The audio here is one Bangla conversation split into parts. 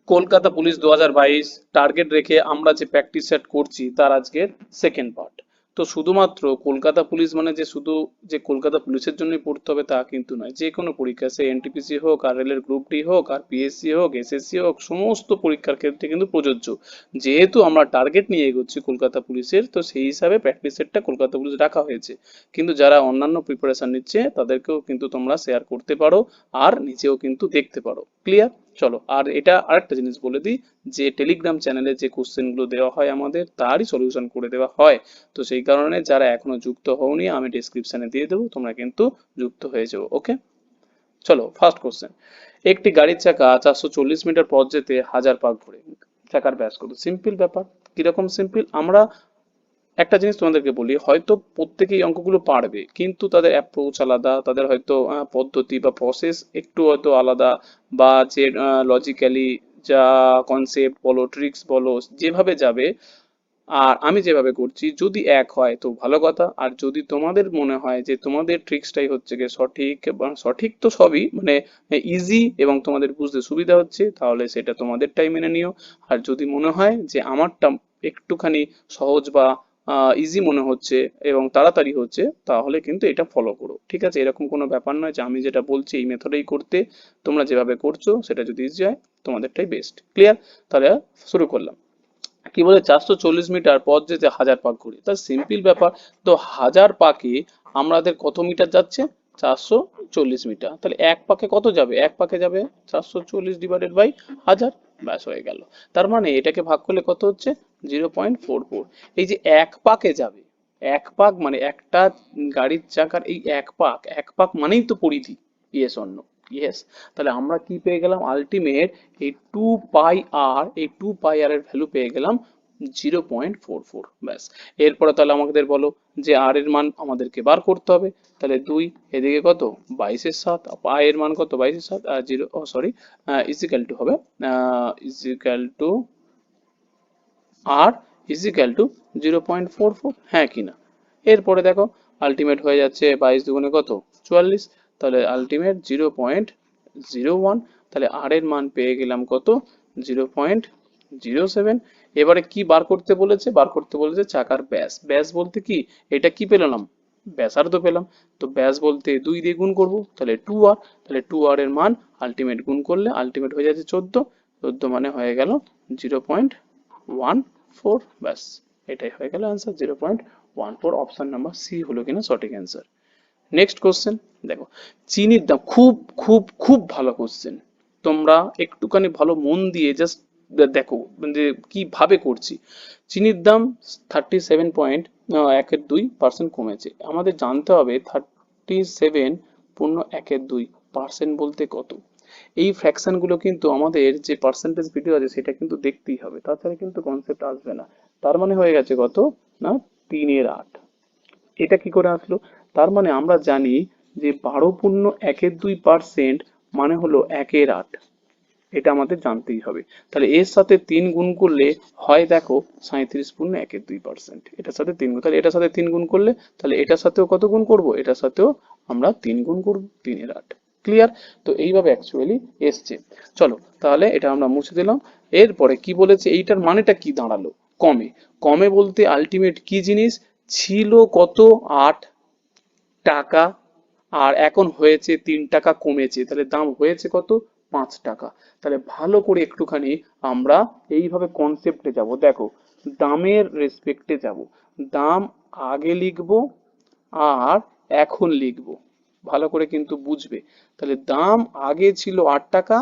কলকাতা পুলিশ 2022 টার্গেট রেখে আমরা যে প্র্যাকটিস সেট করছি তার আজকের সেকেন্ড পার্ট। তো শুধুমাত্র কলকাতা পুলিশ মানে যে শুধু যে কলকাতা পুলিশের জন্যই পড়তে হবে তা কিন্তু নয়, যে কোনো পরীক্ষা, সে এনটিপিসি হোক, আর রেলের গ্রুপ ডি হোক, আর পিএসসি হোক, এসএসসি হোক, সমস্ত পরীক্ষার ক্ষেত্রে কিন্তু প্রযোজ্য। যেহেতু আমরা টার্গেট নিয়ে এগোচ্ছি কলকাতা পুলিশের, তো সেই হিসাবে প্র্যাকটিস সেটটা কলকাতা পুলিশ রাখা হয়েছে। কিন্তু যারা অন্যান্য প্রিপারেশন নিচ্ছে তাদেরকেও কিন্তু তোমরা শেয়ার করতে পারো, আর নিজেও কিন্তু দেখতে পারো। ক্লিয়ার? চলো, আর এটা আরেকটা জিনিস বলে দিই, যে টেলিগ্রাম চ্যানেলে যে কোশ্চেন গুলো দেওয়া হয় আমাদের তারই সলিউশন করে দেওয়া হয়। তো সেই কারণে যারা এখনো যুক্ত হওনি আমি ডিসক্রিপশনে দিয়ে দেবো, তোমরা কিন্তু যুক্ত হয়ে যাও। ওকে, চলো ফার্স্ট কোশ্চেন। একটি গাড়ির চাকা 440 মিটার পথ যেতে 1000 পাক ঘোরে, চাকার ব্যাস কত? সিম্পল ব্যাপার। কিরকম সিম্পল? আমরা একটা জিনিস তোমাদেরকে বলি, হয়তো প্রত্যেকেই অঙ্কগুলো পারবে, কিন্তু তাদের অ্যাপ্রোচ আলাদা, তাদের হয়তো পদ্ধতি বা প্রসেস একটু হয়তো আলাদা, বা যে লজিক্যালি যা কনসেপ্ট বলো, ট্রিক্স বলো, যেভাবে যাবে আর আমি যেভাবে করছি, যদি এক হয় তো ভালো কথা। আর যদি তোমাদের মনে হয় যে তোমাদের ট্রিক্সটাই হচ্ছে গিয়ে সঠিক, বা সঠিক তো সবই মানে ইজি এবং তোমাদের বুঝতে সুবিধা হচ্ছে, তাহলে সেটা তোমাদেরটাই মেনে নিও। আর যদি মনে হয় যে আমারটা একটুখানি সহজ বা ইজি মনে হচ্ছে এবং তাড়াতাড়ি হচ্ছে, তাহলে কিন্তু এটা ফলো করো। ঠিক আছে? এরকম কোনো ব্যাপার নয় যে আমি যেটা বলছি এই মেথডেই করতে, তোমরা যেভাবে করছো সেটা যদি ইজি হয় তোমাদেরটাই বেস্ট। ক্লিয়ার? তাহলে শুরু করলাম। কি বলে 440 মিটার পথ যেতে 1000 পাক ঘুরে, তার সিম্পল ব্যাপার। তো 1000 পাকে আমাদের কত মিটার যাচ্ছে? 440 মিটার। তাহলে এক পাকে কত যাবে? এক পাকে যাবে 440 ডিভাইডেড বাই 1000, ব্যাস হয়ে গেল। তার মানে এটাকে ভাগ করলে কত হচ্ছে? 0.44। এই যে এক পাকে যাবে, এক পাক মানে একটা গাড়ির চাকার এই এক পাক মানেই তো পরিধি। ইয়েস অন্য? ইয়েস। তাহলে আমরা কি পেয়ে গেলাম আলটিমেট? এই 2 পাই আর, এই 2 পাই আর এর ভ্যালু পেয়ে গেলাম 0.44। ব্যাস। এরপরে তাহলে আমাদের বলো যে আর এর মান আমাদেরকে বার করতে হবে। তাহলে 2 এদিকে কত? 22/7। পাই এর মান কত? 22/7। আর জিরো, ও সরি, ইজিক্যাল টু হবে ইজিক্যাল টু আর ইজিক্যাল টু 0.44, হ্যাঁ কি না? এরপরে দেখো আলটিমেট হয়ে যাচ্ছে 22 দুগুণে কত? 44। তাহলে আলটিমেট 0.01। তাহলে আর এর মান পেয়ে গেলাম কত? 0.07। এবারে কি বার করতে বলেছে? বার করতে বলেছে চাকার ব্যাস। ব্যাস বলতে কি? এটা কি পেলাম? ব্যাসার্ধ পেলাম। তো ব্যাস বলতে 2 দিয়ে গুণ করব, তাহলে 2r। তাহলে 2r এর মান আলটিমেট গুণ করলে আলটিমেট হয়ে যাচ্ছে 14। 14 মানে হয়ে গেল 0.14। ব্যাস, এটাই হয়ে গেল অ্যান্সার, 0.14। অপশন নাম্বার সি হলো কিনা সঠিক অ্যান্সার। নেক্সট কোশ্চেন দেখো, চিনির দাম, খুব খুব খুব ভালো কোশ্চেন। তোমরা একটুখানি ভালো মন দিয়ে জাস্ট দেখো যে কিভাবে করছি। চিনির দাম 37.12% কমেছে। আমাদের জানতে হবে 37.12% বলতে কত। এই ফ্র্যাকশন গুলো কিন্তু আমাদের যে পার্সেন্টেজ ভিডিও আছে সেটা কিন্তু দেখতেই হবে, তাছাড়া কিন্তু কনসেপ্ট আসবে না। তার মানে হয়ে গেছে কত? না, 3/8। এটা কি করে আসলো? তার মানে আমরা জানি যে 12.12% মানে হলো 1/8। এটা আমাদের জানতেই হবে। তাহলে এর সাথে 3 গুণ করলে হয় দেখো 37.12%। এটার সাথে 3 গুণ, তাহলে এটার সাথে 3 গুণ করলে তাহলে এটার সাথেও কত গুণ করব? এটার সাথেও আমরা 3 গুণ করব, 3/8। ক্লিয়ার? তো এইভাবে অ্যাকচুয়ালি এসছে। চলো তাহলে এটা আমরা মুছে দিলাম। এরপরে কি বলেছে, এইটার মানেটা কি দাঁড়ালো? কমে। কমে বলতে আলটিমেট কি জিনিস ছিল? কত? 8 টাকা, আর এখন হয়েছে 3 টাকা কমেছে, তাহলে দাম হয়েছে কত? 5 টাকা। তাহলে ভালো করে একটুখানি আমরা এইভাবে কনসেপ্টে যাব। দেখো, দামের রেসপেক্টে যাব। দাম আগে লিখবো আর এখন লিখবো, ভালো করে কিন্তু বুঝবে। তাহলে দাম আগে ছিল 8 টাকা,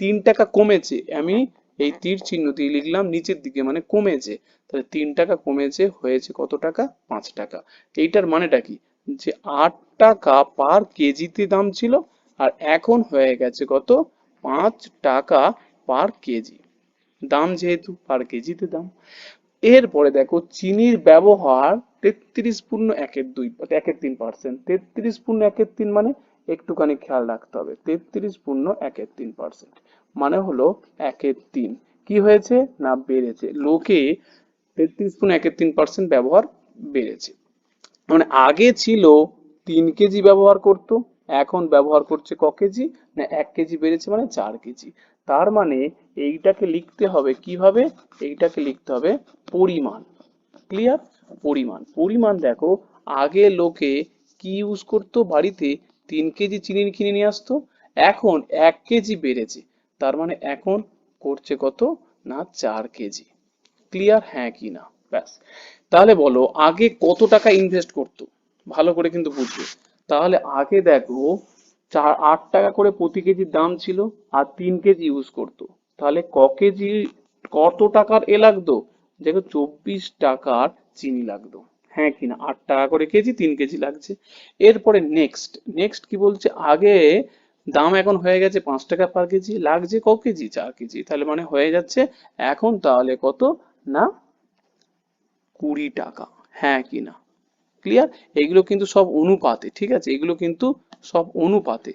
3 টাকা কমেছে, আমি এই তীর চিহ্ন দিয়ে লিখলাম নিচের দিকে মানে কমেছে। তাহলে 3 টাকা কমেছে, হয়েছে কত টাকা? 5 টাকা। এইটার মানেটা কি? যে 8 টাকা পার কেজিতে দাম ছিল, আর এখন হয়ে গেছে কত? 5 টাকা পার কেজি। দাম যেহেতু পার কেজিতে দাম। এরপরে দেখো চিনির ব্যবহার 33.13%। 33.13 মানে একটুখানি খেয়াল রাখতে হবে, 33.13% মানে হলো 1/3। কি হয়েছে? না বেড়েছে। লোকে 33.13% ব্যবহার বেড়েছে। মানে আগে ছিল 3 কেজি ব্যবহার করতো, এখন ব্যবহার করছে ক কেজি, না 1 কেজি বেড়েছে মানে 4 কেজি। তার মানে এইটাকে লিখতে হবে কিভাবে, এইটাকে লিখতে হবে পরিমাণ। ক্লিয়ার? পরিমাণ, পরিমাণ দেখো, আগে লোকে কি ইউজ করতো বাড়িতে, 3 কেজি চিনি কিনে নিয়ে আসতো, এখন 1 কেজি বেড়েছে, তার মানে এখন করছে কত, না 4 কেজি। ক্লিয়ার, হ্যাঁ কি না? ব্যাস। তাহলে বলো আগে কত টাকা ইনভেস্ট করতো, ভালো করে কিন্তু বুঝবে। তাহলে আগে দেখো 8 টাকা করে প্রতি কেজির দাম ছিল, আর 3 কেজি ইউজ করতো, তাহলে ক কেজি, কত টাকার লাগতো, দেখো 24 টাকার চিনি লাগতো। হ্যাঁ কি না? 8 টাকা করে কেজি, 3 কেজি লাগছে। এরপরে নেক্সট, নেক্সট কি বলছে, আগে দাম এখন হয়ে গেছে 5 টাকা পার কেজি, লাগছে ক কেজি, 4 কেজি, তাহলে মানে হয়ে যাচ্ছে এখন তাহলে কত, না 20 টাকা। হ্যাঁ কি না? ক্লিয়ার? এগুলো কিন্তু সব অনুপাতে, ঠিক আছে, এগুলো কিন্তু সব অনুপাতে।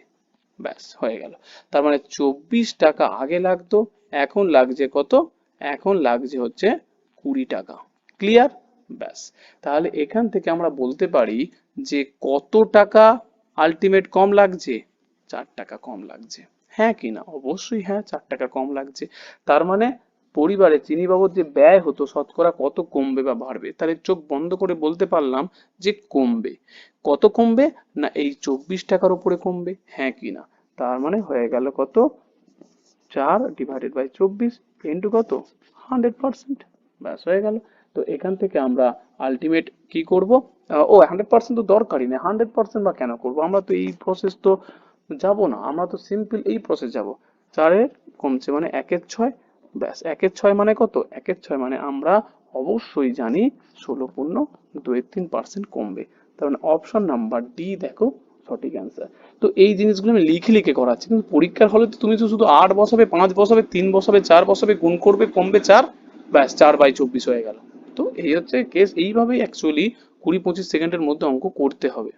ব্যাস হয়ে গেল। তার মানে 24 টাকা আগে লাগতো, এখন লাগছে কত, এখন লাগছে হচ্ছে 20 টাকা। ক্লিয়ার? ব্যাস। তাহলে এখান থেকে আমরা বলতে পারি যে কত টাকা আলটিমেট কম লাগছে, 4 টাকা কম লাগছে। হ্যাঁ কি না? অবশ্যই হ্যাঁ, 4 টাকা কম লাগছে। তার মানে পরিবারে চিনি বাবদ যে ব্যয় হতো শতকরা কত কমবে বা বাড়বে, তাহলে চোখ বন্ধ করে বলতে পারলাম যে কমবে। কত কমবে, না এই 24 টাকার উপরে কমবে। হ্যাঁ কি না? তার মানে হয়ে গেল কত, 4/24 ইন্টু কত, 100%। ব্যাস হয়ে গেল। তো এখান থেকে আমরা আলটিমেট কি করব, ও 100% তো দরকারই নেই, 100% বা কেন করব, আমরা তো এই প্রসেস তো যাব না, আমরা তো সিম্পল এই প্রসেস যাব। 4-এর কমছে মানে 1-এর 6। ব্যাস 1-এর 6 মানে কত, 1-এর 6 মানে আমরা অবশ্যই জানি 16.23% কমবে। তার মানে অপশন নাম্বার ডি দেখো সঠিক অ্যান্সার। তো এই জিনিসগুলো আমি লিখে লিখে করাচ্ছি, কিন্তু পরীক্ষার হলে তো তুমি তো শুধু 8 বসাবে, 5 বসাবে, 3 বসাবে, 4 বসাবে, গুণ করবে, কমবে 4, ব্যাস 4/24 হয়ে গেল। তো এই হচ্ছে কেস, এইভাবেই অ্যাকচুয়ালি 20-25 সেকেন্ডের মধ্যে অঙ্ক করতে হবে।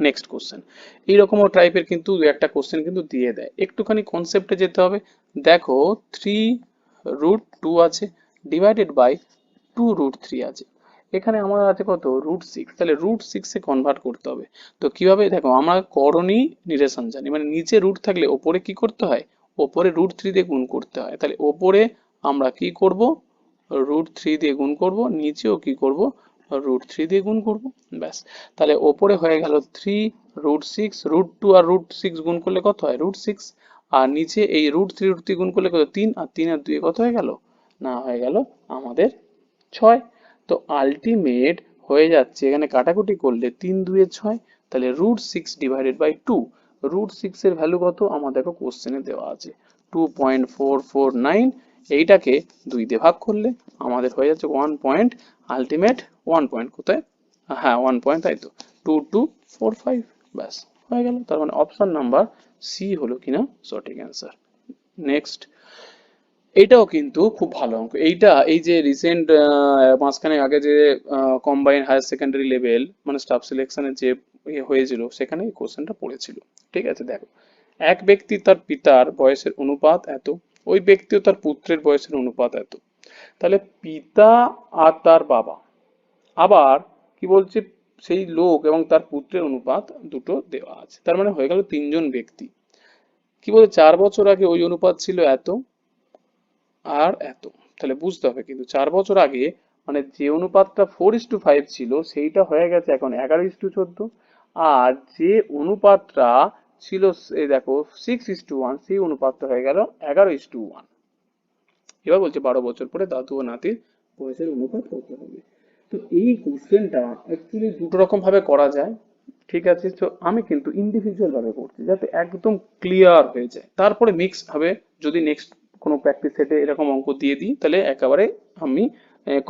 নেক্সট কোশ্চেন, এইরকমও টাইপের কিন্তু দু একটা কোশ্চেন কিন্তু দিয়ে দেয়, একটুখানি কনসেপ্টে যেতে হবে। দেখো 3√2 আছে, ডিভাইডেড বাই 2√3 আছে, এখানে আমার আছে কত, √6, তাহলে √6 এ কনভার্ট করতে হবে। তো কিভাবে, দেখো আমরা করণী নিরেশন জানি, মানে নিচে রুট থাকলে ওপরে কি করতে হয়, ওপরে √3 দিয়ে গুণ করতে হয়, তাহলে ওপরে আমরা কি করব, √3 দিয়ে গুণ করব, নিচেও কি করব, √3 দিয়ে গুণ করব। ব্যাস। তাহলে ওপরে হয়ে গেল 3√6, √2 আর √6 গুণ করলে কত হয়, √6, আর নিচে এই √3 গুণ করলে কত, 3, আর 3 আর 2 কত হয়ে গেল, না হয়ে গেল আমাদের 6। তো আলটিমেট হয়ে যাচ্ছে, এখানে কাটাকুটি করলে 3×2 = 6, তাহলে √6/2, √6 এর ভ্যালু কত আমার দেখো কোশ্চেনে দেওয়া আছে 2.449, এইটাকে 2 দিয়ে ভাগ করলে আমাদের হয়ে যাচ্ছে 1 পয়েন্ট, আলটিমেট 1 পয়েন্ট কোথায়, হ্যাঁ 1 পয়েন্ট, তাই তো 2245। ব্যাস হয়ে গেল। তার মানে অপশন নাম্বার সি হলো কিনা সঠিক অ্যান্সার। নেক্সট, এইটাও কিন্তু খুব ভালো অঙ্ক এইটা, এই যে রিসেন্ট মাঝখানে আগে যে কম্বাইন হায়ার সেকেন্ডারি লেভেল মানে স্টাফ সিলেকশনের যে হয়েছিল, সেখানে এই কোশ্চেনটা পড়েছিল। ঠিক আছে, দেখো এক ব্যক্তি তার পিতার বয়সের অনুপাত এত, ওই ব্যক্তিও তার পুত্রের বয়সের অনুপাত এত, তাহলে পিতা আর তার বাবা, আবার কি বলছে, সেই লোক এবং তার পুত্রের অনুপাত দুটো দেওয়া আছে, তার মানে হয়ে গেল 3জন ব্যক্তি। কি বলে 4 বছর আগে ওই অনুপাত ছিল এত আর এত, তাহলে বুঝতে হবে কিন্তু 4 বছর আগে মানে যে অনুপাতটা 4:5 ছিল সেইটা হয়ে গেছে এখন 11:14, আর যে অনুপাতটা ছিল এই দেখো 6:1, সেই অনুপাতটা হয়ে গেল 11:1। এবার বলছে 12 বছর পরে দাদু ও নাতির বয়সের অনুপাত কত হবে। তো এই কোশ্চেনটা অ্যাকচুয়ালি দুটো রকম ভাবে করা যায়, ঠিক আছে, তো আমি কিন্তু ইন্ডিভিজুয়াল ভাবে করছি যাতে একদম ক্লিয়ার হয়ে যায়, তারপরে মিক্স হবে। যদি নেক্সট কোনো প্র্যাকটিস সেটে এরকম অঙ্ক দিয়ে দিই তাহলে একেবারে আমি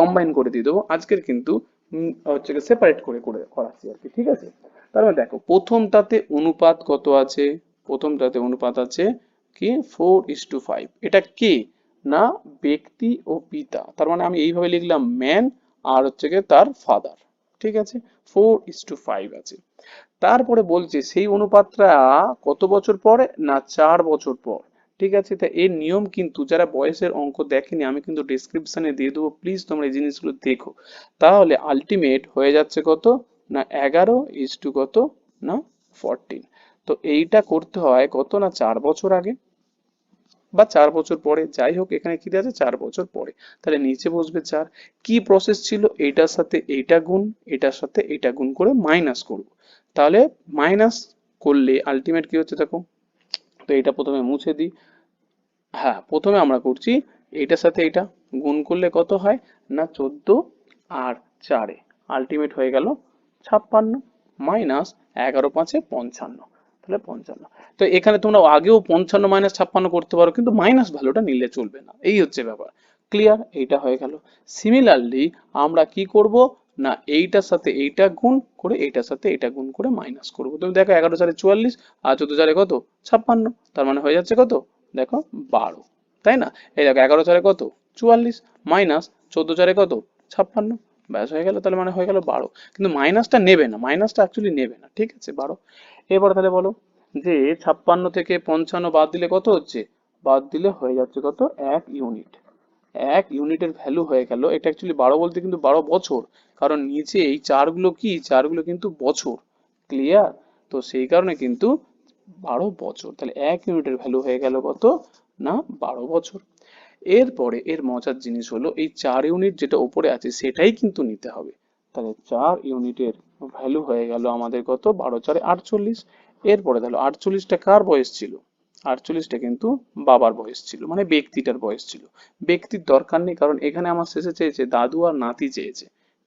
কম্বাইন করে দিয়ে দেবো, আজকের কিন্তু হচ্ছে সেপারেট করে করে করাচ্ছি আর কি, ঠিক আছে। তার মানে দেখো প্রথমটাতে অনুপাত কত আছে, প্রথমটাতে অনুপাত আছে কি 4:5, এটা কে, না ব্যক্তি ও পিতা, তার মানে আমি এইভাবে লিখলাম ম্যান আর হচ্ছে গিয়ে তার ফাদার, ঠিক আছে, 4:5 আছে। তারপরে বলছে সেই অনুপাতটা কত বছর পরে, না 4 বছর পর, ঠিক আছে। তা এর নিয়ম কিন্তু যারা বয়সের অঙ্ক দেখেনি আমি কিন্তু ডেসক্রিপশনে দিয়ে দেবো, প্লিজ তোমরা এই জিনিসগুলো দেখো। তাহলে আলটিমেট হয়ে যাচ্ছে কত, না 11:কত, না 14। তো এইটা করতে হয় কত না 4 বছর আগে বা 4 বছর পরে, যাই হোক এখানে কি দেওয়া আছে 4 বছর পরে। তাহলে নিচে বসবে 4। কি প্রসেস ছিল, এইটার সাথে এইটা গুণ, এটার সাথে এইটা গুণ করে মাইনাস করব। তাহলে মাইনাস করলে আলটিমেট কি হচ্ছে দেখো, তো এটা প্রথমে মুছে দিই। হ্যাঁ, প্রথমে আমরা করছি এইটার সাথে এটা গুণ করলে কত হয় না 14 আর 4-এ আলটিমেট হয়ে গেল 56 মাইনাস 11 5-এ 55, তাহলে 55। তো এখানে তোমরা আগেও 55 মাইনাস 56 করতে পারো, কিন্তু মাইনাস ভ্যালুটা নিলে চলবে না, এই হচ্ছে ব্যাপার। ক্লিয়ার, এইটা হয়ে গেল। সিমিলারলি আমরা কি করব না এইটার সাথে এইটা গুণ করে এইটার সাথে এটা গুণ করে মাইনাস করব। তুমি দেখো 11 4 44 আর 14 4 কত 56, তার মানে হয়ে যাচ্ছে কত দেখো 12, তাই না? এই দেখো 11 4 কত 44 মাইনাস 14 4 কত 56, ব্যাস হয়ে গেল। তাহলে মানে হয়ে গেল 12, কিন্তু মাইনাসটা নেবে না, মাইনাসটা অ্যাকচুয়ালি নেবে না, ঠিক আছে 12। এবারে তাহলে বলো যে 56 থেকে 55 বাদ দিলে কত হচ্ছে, বাদ দিলে হয়ে যাচ্ছে কত 1 ইউনিট। 1 ইউনিটের ভ্যালু হয়ে গেল, এটা অ্যাকচুয়ালি 12 বলতে কিন্তু 12 বছর, কারণ নিচে এই চারগুলো কি, চারগুলো কিন্তু বছর। ক্লিয়ার, তো সেই কারণে কিন্তু 12 বছর। তাহলে 1 ইউনিটের ভ্যালু হয়ে গেল কত না 12 বছর। এরপরে এর মজার জিনিস হলো এই 4 ইউনিট যেটা উপরে আছে সেটাই কিন্তু নিতে হবে। তাহলে 4 ইউনিটের ভ্যালু হয়ে গেল আমাদের কত 12 4 48। এরপরে তাহলে 48টা কার বয়স ছিল, 48টা কিন্তু বাবার বয়স ছিল, মানে ব্যক্তিটার বয়স ছিল। ব্যক্তির দরকার নেই, কারণ এখানে আমার শেষে চেয়েছে দাদু আর নাতি চেয়েছে।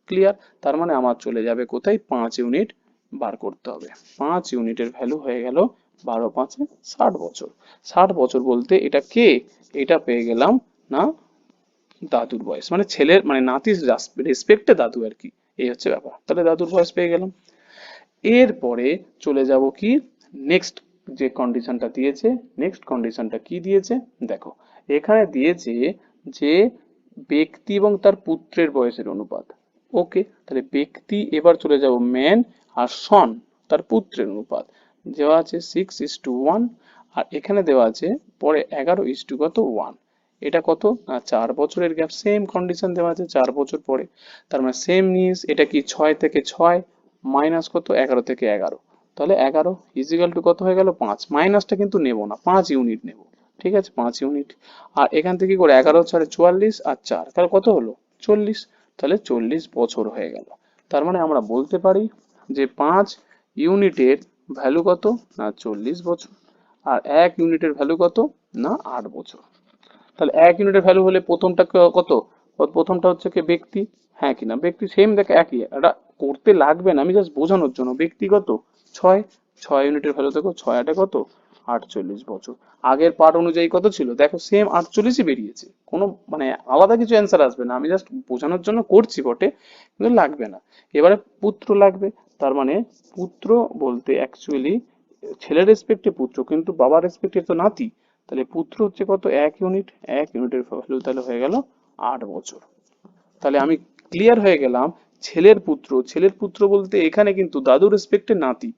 ক্লিয়ার, তার মানে আমার চলে যাবে কোথায় 5 ইউনিট বার করতে হবে। 5 ইউনিটের ভ্যালু হয়ে গেল 12 5-এ 60 বছর। 60 বছর বলতে এটা কে, এটা পেয়ে গেলাম না দাদুর বয়স, মানে ছেলের মানে নাতির রেসপেক্টে দাদু আর কি, এই হচ্ছে ব্যাপার। তাহলে দাদুর বয়স পেয়ে গেলাম। এরপরে চলে যাব কি নেক্সট যে কন্ডিশনটা দিয়েছে, নেক্সট কন্ডিশনটা কি দিয়েছে দেখো, এখানে দিয়েছে যে ব্যক্তি এবং তার পুত্রের বয়সের অনুপাত। ওকে, তাহলে ব্যক্তি, এবার চলে যাব ম্যান, আর সন তার পুত্রের অনুপাত দেওয়া আছে 6:1, আর এখানে দেওয়া আছে পরে 11 কত 1। এটা কত না 4 বছরের গ্যাপ, সেম কন্ডিশন দেওয়া আছে 4 বছর পরে। তার মানে সেম নিস, এটা কি 6 থেকে 6 মাইনাস কত 11 থেকে 11, তাহলে 11 ইজিক্যাল টু কত হয়ে গেল 5। মাইনাসটা কিন্তু নেব না, 5 ইউনিট নেব, ঠিক আছে 5 ইউনিট। আর এখান থেকে কি করে 11 4 44 আর 4, তাহলে কত হলো 40, তাহলে 40 বছর হয়ে গেল। তার মানে আমরা বলতে পারি যে 5 ইউনিটের ভ্যালু কত না 40 বছর, আর 1 ইউনিটের ভ্যালু কত না 8 বছর। তাহলে 1 ইউনিটের ভ্যালু হলে প্রথমটা কত, প্রথমটা হচ্ছে কি ব্যক্তি, হ্যাঁ কিনা ব্যক্তি সেম দেখে একই, এটা করতে লাগবে না, আমি জাস্ট বোঝানোর জন্য। ব্যক্তিগত 6, 6 ইউনিটের ভ্যালু দেখো 6 8 কত 48 বছর। আগের পার্ট অনুযায়ী কত ছিল দেখো সেম 48ই বেরিয়েছে, কোনো মানে আলাদা কিছু অ্যান্সার আসবে না, আমি জাস্ট বোঝানোর জন্য করছি বটে, কিন্তু লাগবে না। এবারে পুত্র লাগবে, তার মানে পুত্র বলতে অ্যাকচুয়ালি ছেলের রেসপেক্টে পুত্র, কিন্তু বাবার রেসপেক্টে তো নাতি। তাহলে পুত্র হচ্ছে কত 1 ইউনিট, 1 ইউনিটের ভ্যালু তাহলে হয়ে গেল 8 বছর। তাহলে আমি ক্লিয়ার হয়ে গেলাম ছেলের পুত্র, ছেলের পুত্র বলতে এখানে কিন্তু দাদুর রেসপেক্টে নাতি।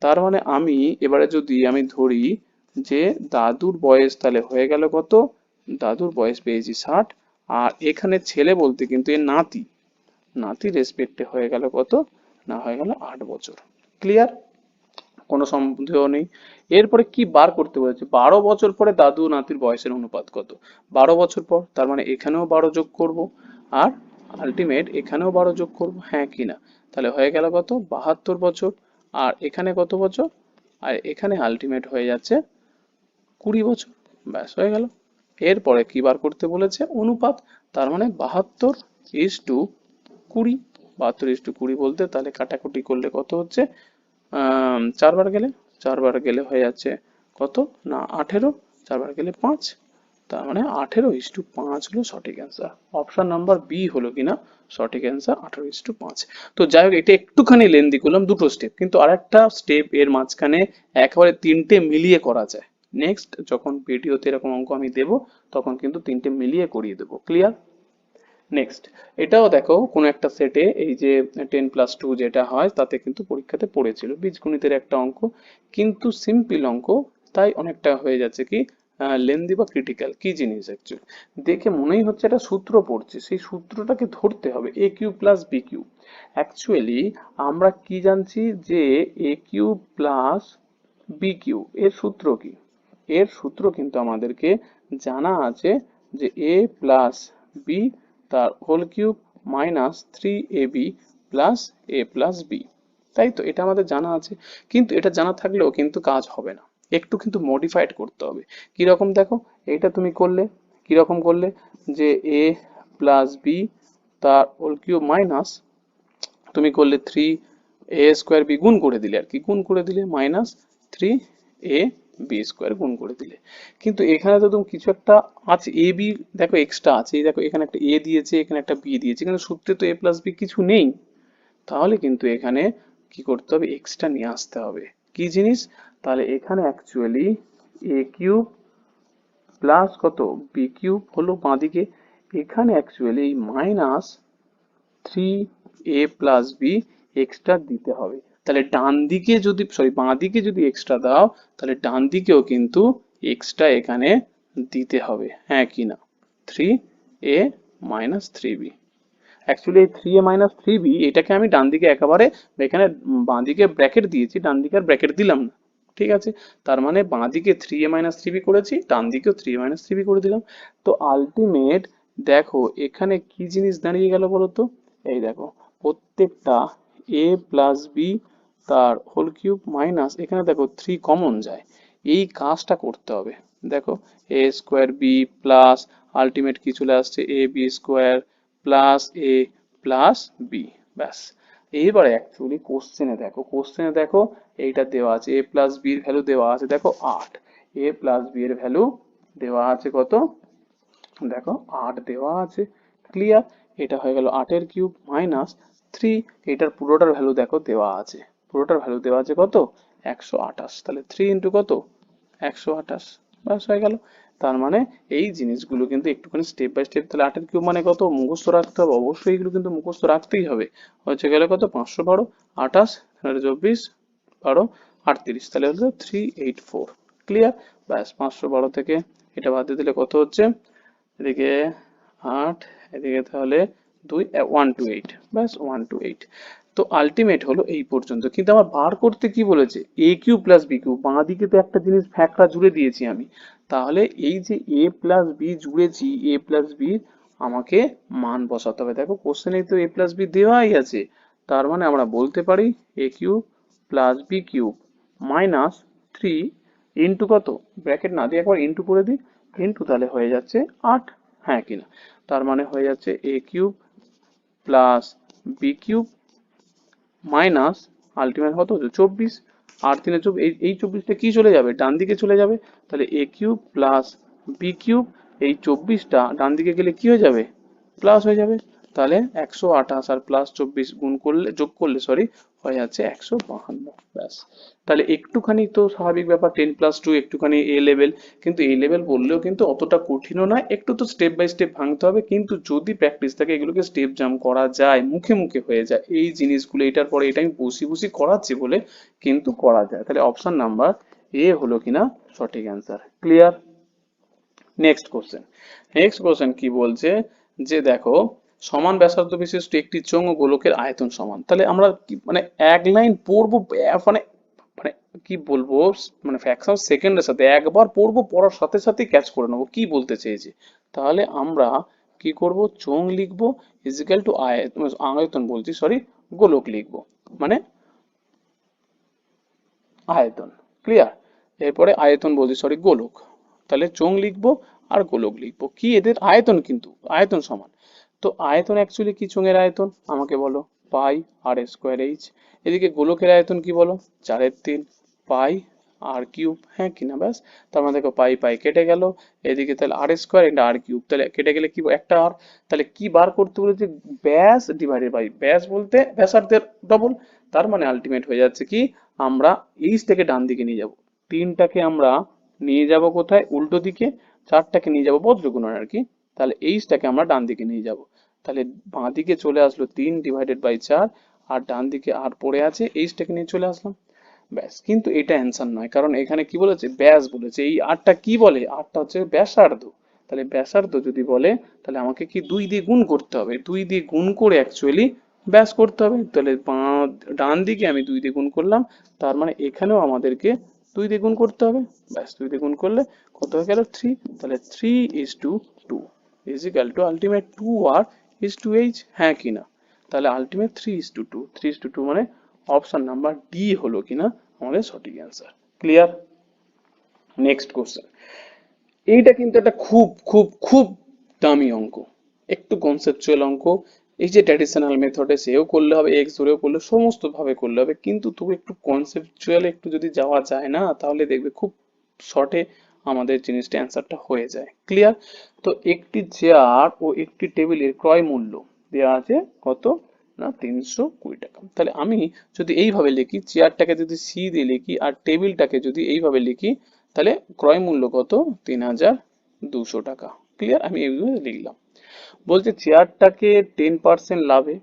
তার মানে আমি এবারে যদি আমি ধরি যে দাদুর বয়স তাহলে হয়ে গেল কত, দাদুর বয়স পেয়েছি 60, আর এখানে ছেলে বলতে কিন্তু এর নাতি, নাতির রেসপেক্টে হয়ে গেল কত না হয়ে গেল 8 বছর। ক্লিয়ার, কোনো সন্দেহ নেই। এরপরে কি বার করতে বলেছে, 12 বছর পরে দাদু নাতির বয়সের অনুপাত কত, 12 বছর পর, তার মানে এখানেও 12 যোগ করব, আর আলটিমেট এখানেও 12 যোগ করব, হ্যাঁ কিনা। তাহলে হয়ে গেল কত 72 বছর, আর এখানে কত বছর, আর এখানে আলটিমেট হয়ে যাচ্ছে 20 বছর, ব্যাস হয়ে গেল। এরপরে কি বার করতে বলেছে অনুপাত, তার মানে 72:20, 72:20 বলতে তাহলে কাটাকুটি করলে কত হচ্ছে, 4 বার গেলে, 4 বার গেলে হয়ে যাচ্ছে কত না 18, 4 বার গেলে 5, তার মানে 18:5 হলো সঠিক অ্যান্সার। অপশন নাম্বার বি হলো কিনা সঠিক অ্যান্সার 18:5। তো যাই হোক এটা একটুখানি লেন্দি করলাম, দুটো স্টেপ, কিন্তু আরেকটা স্টেপ এর মাঝখানে একেবারে তিনটে মিলিয়ে করা যায়। নেক্সট যখন ভিডিওতে এরকম অঙ্ক আমি দেবো তখন কিন্তু তিনটে মিলিয়ে করিয়ে দেবো। ক্লিয়ার, নেক্সট এটাও দেখো কোন একটা সেটে এই যে 10+2 যেটা হয় তাতে কিন্তু পরীক্ষাতে পড়েছিল বীজগণিতের একটা অঙ্ক, কিন্তু সিম্পল অঙ্ক, তাই অনেকটা হয়ে যাচ্ছে কি লেন্দি বা ক্রিটিক্যাল কি জিনিস অ্যাকচুয়ালি দেখে মনেই হচ্ছে একটা সূত্র পড়ছে, সেই সূত্রটাকে ধরতে হবে। A cube plus B cube, actually আমরা কি জানছি যে A cube plus B cube এর সূত্র কি? এর সূত্র কিন্তু আমাদেরকে জানা আছে যে এ প্লাস বি তার whole cube minus 3ab plus A plus B, তাই তো? এটা আমাদের জানা আছে, কিন্তু এটা জানা থাকলেও কিন্তু কাজ হবে না, একটু কিন্তু মডিফাইড করতে হবে। কিরকম দেখো, এইটা তুমি করলে কিরকম করলে যে এ প্লাস বি তার হোল কিউব মাইনাস তুমি করলে 3a² বি গুণ করে দিলে, আর কি গুণ করে দিলে মাইনাস 3ab² গুণ করে দিলে। কিন্তু এখানে তো তুমি কিছু একটা আছে, এ বি দেখো এক্সট্রা আছে, এই দেখো এখানে একটা এ দিয়েছে, এখানে একটা বি দিয়েছে, কিন্তু সূত্রে তো এ প্লাস বি কিছু নেই। তাহলে কিন্তু এখানে কি করতে হবে, এক্সট্রা নিয়ে আসতে হবে। কি জিনিস? তাহলে এখানে অ্যাকচুয়ালি এ কিউব প্লাস কত বি কিউব হলো বাঁদিকে, এখানে অ্যাকচুয়ালি এই minus 3a plus B extra দিতে হবে। তাহলে ডান দিকে যদি বাঁ দিকে যদি এক্সট্রা দাও, তাহলে ডান দিকেও কিন্তু এক্সট্রা এখানে দিতে হবে, হ্যাঁ কি না? 3a মাইনাস 3b, অ্যাকচুয়ালি এই 3a মাইনাস 3b এটাকে আমি ডান দিকে একেবারে এখানে বাঁ দিকে ব্র্যাকেট দিয়েছি, ডান দিকে আর ব্র্যাকেট দিলাম না, ঠিক আছে? তার মানে বাঁ দিকে 3a মাইনাস 3b করেছি, ডান দিকেও 3a মাইনাস 3b করে দিলাম। তো আলটিমেট দেখো এখানে কি জিনিস দাঁড়িয়ে গেল বলো তো? এই দেখো প্রত্যেকটা a প্লাস বি তার হোল কিউব মাইনাস এখানে দেখো 3 কমন যায়, এই কাজটা করতে হবে। দেখো a² b প্লাস আলটিমেট কি চলে আসছে ab² plus A plus B, ব্যাস। এইবারে অ্যাকচুয়ালি কোশ্চেনে দেখো এইটা দেওয়া আছে, এ প্লাস বির ভ্যালু দেওয়া আছে দেখো 8, এ প্লাস বি এর ভ্যালু দেওয়া আছে কত? দেখো 8 দেওয়া আছে, ক্লিয়ার? এটা হয়ে গেল 8 এর কিউব মাইনাস 3, এটার পুরোটার ভ্যালু দেখো দেওয়া আছে, পুরোটার ভ্যালু দেওয়া আছে কত? 128, তাহলে 3 ইন্টু কত? 128, ব্যাস হয়ে গেল। তার মানে এই জিনিসগুলো কিন্তু একটুখানি স্টেপ বাই স্টেপ, তাহলে 8 এর কিউব মানে কত মুখস্থ রাখতে হবে, অবশ্যই এগুলো কিন্তু মুখস্থ রাখতেই হবে। হচ্ছে গেলে কত? 512 28 24 12 38, তাহলে হলো 384, ক্লিয়ার? ব্যাস 512 থেকে এটা বাদ দিয়ে দিলে কত হচ্ছে? এদিকে 8, এদিকে তাহলে 2, 128, ব্যাস 128। তো আলটিমেট হলো এই পর্যন্ত, কিন্তু আমার বার করতে কি বলেছে? এ কিউ প্লাস বি কিউ, বাঁ দিকে তো একটা জিনিস ফ্যাক্টরা জুড়ে দিয়েছি আমি, তাহলে এই যে A plus B জুড়েছি, A plus B আমাকে মান বসাতে হবে। দেখো কোশ্চেনে তো এ প্লাস বি দেওয়াই আছে, তার মানে আমরা বলতে পারি A cube plus B cube minus 3 into কত, ব্র্যাকেট না দিয়ে একবার ইন্টু করে দিই, ইন্টু তাহলে হয়ে যাচ্ছে 8, হ্যাঁ কিনা? তার মানে হয়ে যাচ্ছে A cube plus B cube minus ultimate কত হচ্ছে 24, আর 3 24, এই 24টা কি চলে যাবে? ডান দিকে চলে যাবে, তাহলে এ কিউব প্লাস বি কিউব, এই 24টা ডান দিকে গেলে কি হয়ে যাবে? প্লাস হয়ে যাবে। তাহলে 128 আর প্লাস 24 গুণ করলে, যোগ করলে সরি, হয়ে যাচ্ছে 152, ব্যাস। তাহলে একটুখানি তো স্বাভাবিক ব্যাপার, 10+2 একটুখানি এ লেভেল, কিন্তু এ লেভেল বললেও কিন্তু অতটা কঠিনও নয়, একটু তো স্টেপ বাই স্টেপ ভাঙতে হবে, কিন্তু যদি প্র্যাকটিস থাকে এগুলোকে স্টেপ জাম্প করা যায়, মুখে মুখে হয়ে যায় এই জিনিসগুলো। এটার পরে এটা আমি বসি বসি করাচ্ছি বলে কিন্তু করা যায়। তাহলে অপশন নাম্বার এ হলো কিনা সঠিক অ্যান্সার, ক্লিয়ার? নেক্সট কোশ্চেন কি বলছে যে দেখো সমান ব্যাসার্ধ বিশিষ্ট একটি চোঙ ও গোলকের আয়তন সমান। তাহলে আমরা মানে এক লাইন পড়বো, মানে মানে কি বলবো, মানে ফ্র্যাকশন সেকেন্ডের সাথে একবার পড়বো, পড়ার সাথে সাথে ক্যাচ করে নেবো কি বলতে চেয়েছে। তাহলে আমরা কি করব, চোঙ লিখবো ইজিক্যাল টু আয়তন বলছি সরি, গোলক লিখবো মানে আয়তন, ক্লিয়ার? এরপরে আয়তন বলছি সরি, গোলক। তাহলে চোঙ লিখবো আর গোলক লিখবো, কি এদের আয়তন কিন্তু আয়তন সমান। তো আয়তন অ্যাকচুয়ালি কি চোঙের আয়তন আমাকে বলো? পাই r²h। এদিকে গোলকের আয়তন কি বলো? 4/3 পাই আর কিউব, হ্যাঁ কিনা? ব্যাস। তার মানে দেখো পাই পাই কেটে গেল, এদিকে তাহলে r² এটা আর কিউব, তাহলে কেটে গেলে কি একটা আর। তাহলে কি বার করতে বলেছে? ব্যাস ডিভাইডেড বাই ব্যাস, বলতে ব্যাসার্ধের ডবল। তার মানে আলটিমেট হয়ে যাচ্ছে কি, আমরা এইচ থেকে ডান দিকে নিয়ে যাব, 3টাকে আমরা নিয়ে যাব কোথায়? উল্টো দিকে। 4টাকে নিয়ে যাব বজ্রগুণন আর কি, তাহলে এইচটাকে আমরা ডান দিকে নিয়ে যাব। তাহলে বাঁ দিকে চলে আসলো 3 ডিভাইডেড বাই 4, আর ডান দিকে আর পড়ে আছে, এইচটাকে নিয়ে চলে আসলাম। ব্যাস, কিন্তু এটা অ্যান্সার নয়, কারণ এখানে কি বলেছে, ব্যাস বলেছে। এই আরটা কি বলে, আরটা হচ্ছে ব্যাসার্ধ। তাহলে ব্যাসার্ধ যদি বলে, তাহলে আমাকে কি 2 দিয়ে গুণ করতে হবে, 2 দিয়ে গুণ করে অ্যাকচুয়ালি ব্যাস করতে হবে। তাহলে ডান দিকে আমি 2 দিয়ে গুণ করলাম, তার মানে এখানেও আমাদেরকে 2 দিয়ে গুণ করতে হবে। ব্যাস, 2 দিয়ে গুণ করলে কত হয়ে গেল, 3। তাহলে 3:2 is equal to ultimate 2r is to H, হ্যাঁ কি না? তাহলে আলটিমেট 3:2, 3:2 মানে অপশন নাম্বার ডি হলো কিনা আমাদের সঠিক অ্যান্সার। ক্লিয়ার? Next question. এইটা কিন্তু একটা খুব খুব খুব দামি অঙ্ক, একটু কনসেপচুয়াল অঙ্ক। এই যে ট্র্যাডিশনাল মেথডে সেও করলে হবে, এক্স ধরেও করলে, সমস্ত ভাবে করলে হবে, কিন্তু তবু একটু কনসেপচুয়াল একটু যদি যাওয়া যায় না, তাহলে দেখবে খুব শর্টে আমাদের জিনিসটা অ্যান্সারটা হয়ে যায়। ক্লিয়ার? তো একটি চেয়ার ও একটি টেবিলের ক্রয় মূল্য দেওয়া আছে কত না, 320 টাকা। তাহলে আমি যদি এইভাবে লিখি, চেয়ারটাকে যদি সি দিয়ে লিখি আর টেবিলটাকে যদি এইভাবে লিখি, তাহলে ক্রয় মূল্য কত, 3200 টাকা। ক্লিয়ার? আমি এইভাবে লিখলাম। বলছে চেয়ারটাকে 10% লাভে,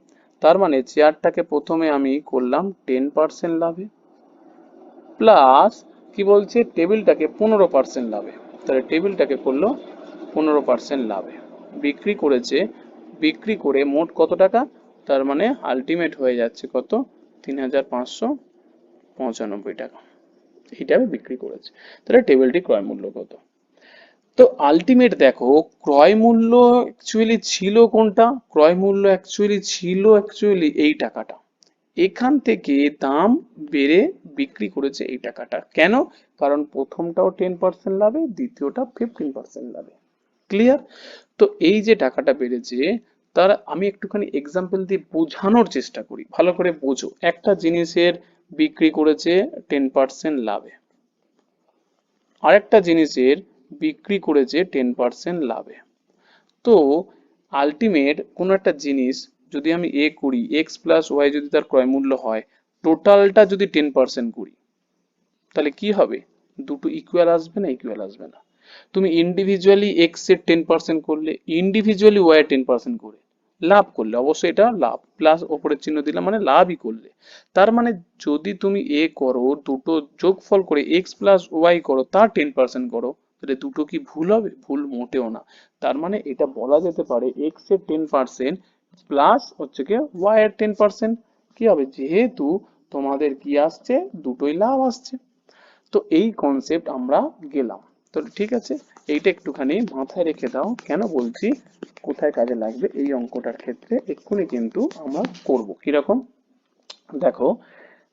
তার মানে চেয়ারটাকে প্রথমে আমি করলাম 10% লাভে, প্লাস কি বলছে, টেবিলটাকে 15% লাভে। তাহলে টেবিলটাকে করলো 15% লাভে, বিক্রি করেছে, বিক্রি করে মোট কত টাকা, তার মানে আলটিমেট হয়ে যাচ্ছে কত, 3595 টাকা। এইটা বিক্রি করেছে। তাহলে টেবিলটি ক্রয় মূল্য কত? তো আলটিমেট দেখো, ক্রয় মূল্য অ্যাকচুয়ালি ছিল কোনটা, ক্রয় মূল্য অ্যাকচুয়ালি এই টাকাটা। এখান থেকে দাম বেড়ে বিক্রি করেছে এই টাকাটা, কেন? কারণ প্রথমটাও 10% লাভে, দ্বিতীয়টা 15% লাভে। ক্লিয়ার? তো এই যে টাকাটা বেড়েছে, তার আমি একটুখানি এক্সাম্পল দিয়ে বোঝানোর চেষ্টা করি, ভালো করে বোঝো। একটা জিনিসের বিক্রি করেছে 10% লাভে, আরেকটা জিনিসের বিক্রি করেছে 10% লাভে। তো আলটিমেট কোনো একটা জিনিস যদি আমি এ করি, এক্স প্লাস ওয়াই যদি তার ক্রয় মূল্য হয়, টোটালটা যদি 10% করি, তাহলে কি হবে, দুটো ইকুয়াল আসবে না, ইকুয়াল আসবে না। তুমি ইন্ডিভিজুয়ালি এক্স এর 10% করলে, ইন্ডিভিজুয়ালি ওয়াই এর 10% করে লাভ করলে, অবশ্যই এটা লাভ, প্লাস ওপরের চিহ্ন দিলাম মানে লাভই করলে। তার মানে যদি তুমি এ করো, দুটো যোগফল করে এক্স প্লাস ওয়াই করো, তার 10% করো, তাহলে দুটো কি ভুল হবে? ভুল মোটেও না। তার মানে এটা বলা যেতে পারে এক্স এর 10% প্লাস হচ্ছে কি ওয়াই এর 10%, কি হবে, যেহেতু তোমাদের কি আসছে, দুটোই লাভ আসছে। তো এই কনসেপ্ট আমরা গেলাম। তো ঠিক আছে, এইটা একটুখানি মাথায় রেখে দাও, কেন বলছি, কোথায় কাজে লাগবে এই অঙ্কটার ক্ষেত্রে এক্ষুনি কিন্তু আমরা করব। কিরকম, দেখো,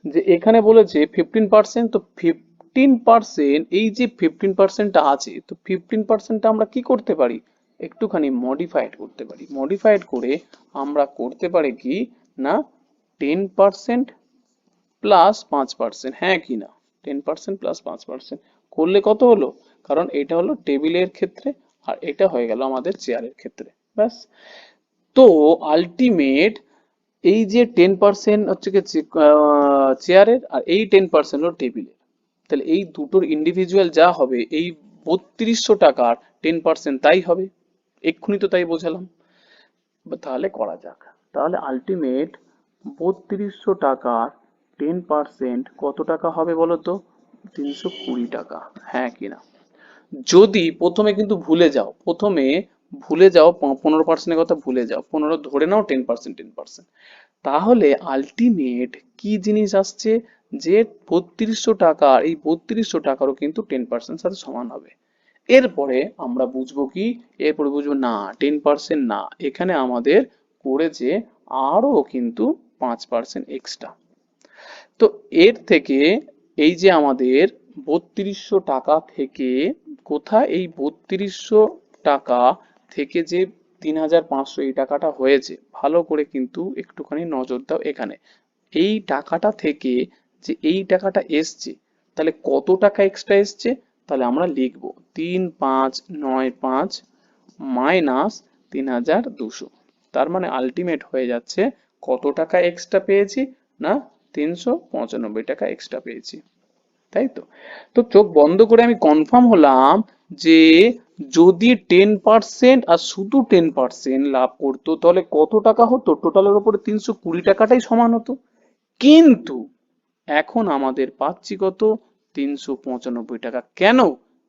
যে এখানে বলেছে 15%, তো 15%, এই যে 15%টা আছে, তো 15%টা আমরা কি করতে পারি, একটুখানি মডিফাইড করতে পারি। মডিফাইড করে আমরা করতে পারি কি না, 10% প্লাস 5%, হ্যাঁ কি না, 10% প্লাস 5% করলে কত হলো, কারণ এটা হলো টেবিলের ক্ষেত্রে আর এটা হয়ে গেল আমাদের চেয়ারের ক্ষেত্রে। ব্যাস। তো আলটিমেট এই যে 10% হচ্ছে কি চেয়ারের, আর এই 10% হলো টেবিলের, তাহলে এই দুটোর ইন্ডিভিজুয়াল যা হবে, এই 3200 টাকার 10% তাই হবে। এক্ষুনি তো তাই বোঝালাম। তাহলে করা যাক। তাহলে আলটিমেট 3200 টাকার 10% কত টাকা হবে বলো তো, 320 টাকা, হ্যাঁ কিনা? যদি প্রথমে কিন্তু ভুলে যাও, প্রথমে ভুলে যাও 15%-এর কথা ভুলে যাও, 15 ধরে নাও, 10%, তাহলে আলটিমেট কি জিনিস আসছে, যে 3200 টাকা, এই 3200 টাকারও কিন্তু 10% সাথে সমান হবে। এরপরে আমরা বুঝবো কি, এরপরে বুঝবো না 10% না, এখানে আমাদের করেছে আরো কিন্তু 5% এক্সট্রা। তো এর থেকে এই যে আমাদের 3200 টাকা থেকে, কোথায়, এই 3200 টাকা থেকে যে 3500 এই টাকাটা হয়েছে, ভালো করে কিন্তু একটুখানি নজর দাও এখানে। এই টাকাটা থেকে যে এই টাকাটা এসছে, তাহলে কত টাকা এক্সট্রা এসছে, তাহলে আমরা লিখবো 3595 মাইনাস 3200। তার মানে আলটিমেট হয়ে যাচ্ছে কত টাকা এক্সট্রা পেয়েছি না, 395 টাকা এক্সট্রা পেয়েছি, তাই তো? তো চোখ বন্ধ করে আমি কনফার্ম হলাম যে যদি 10% আর শুধু 10% লাভ করতো, তাহলে কত টাকা হতো, টোটালের উপরে 320 টাকাটাই সমান হতো। কিন্তু এখন আমাদের পাচ্ছি কত? 395 টাকা। কেন?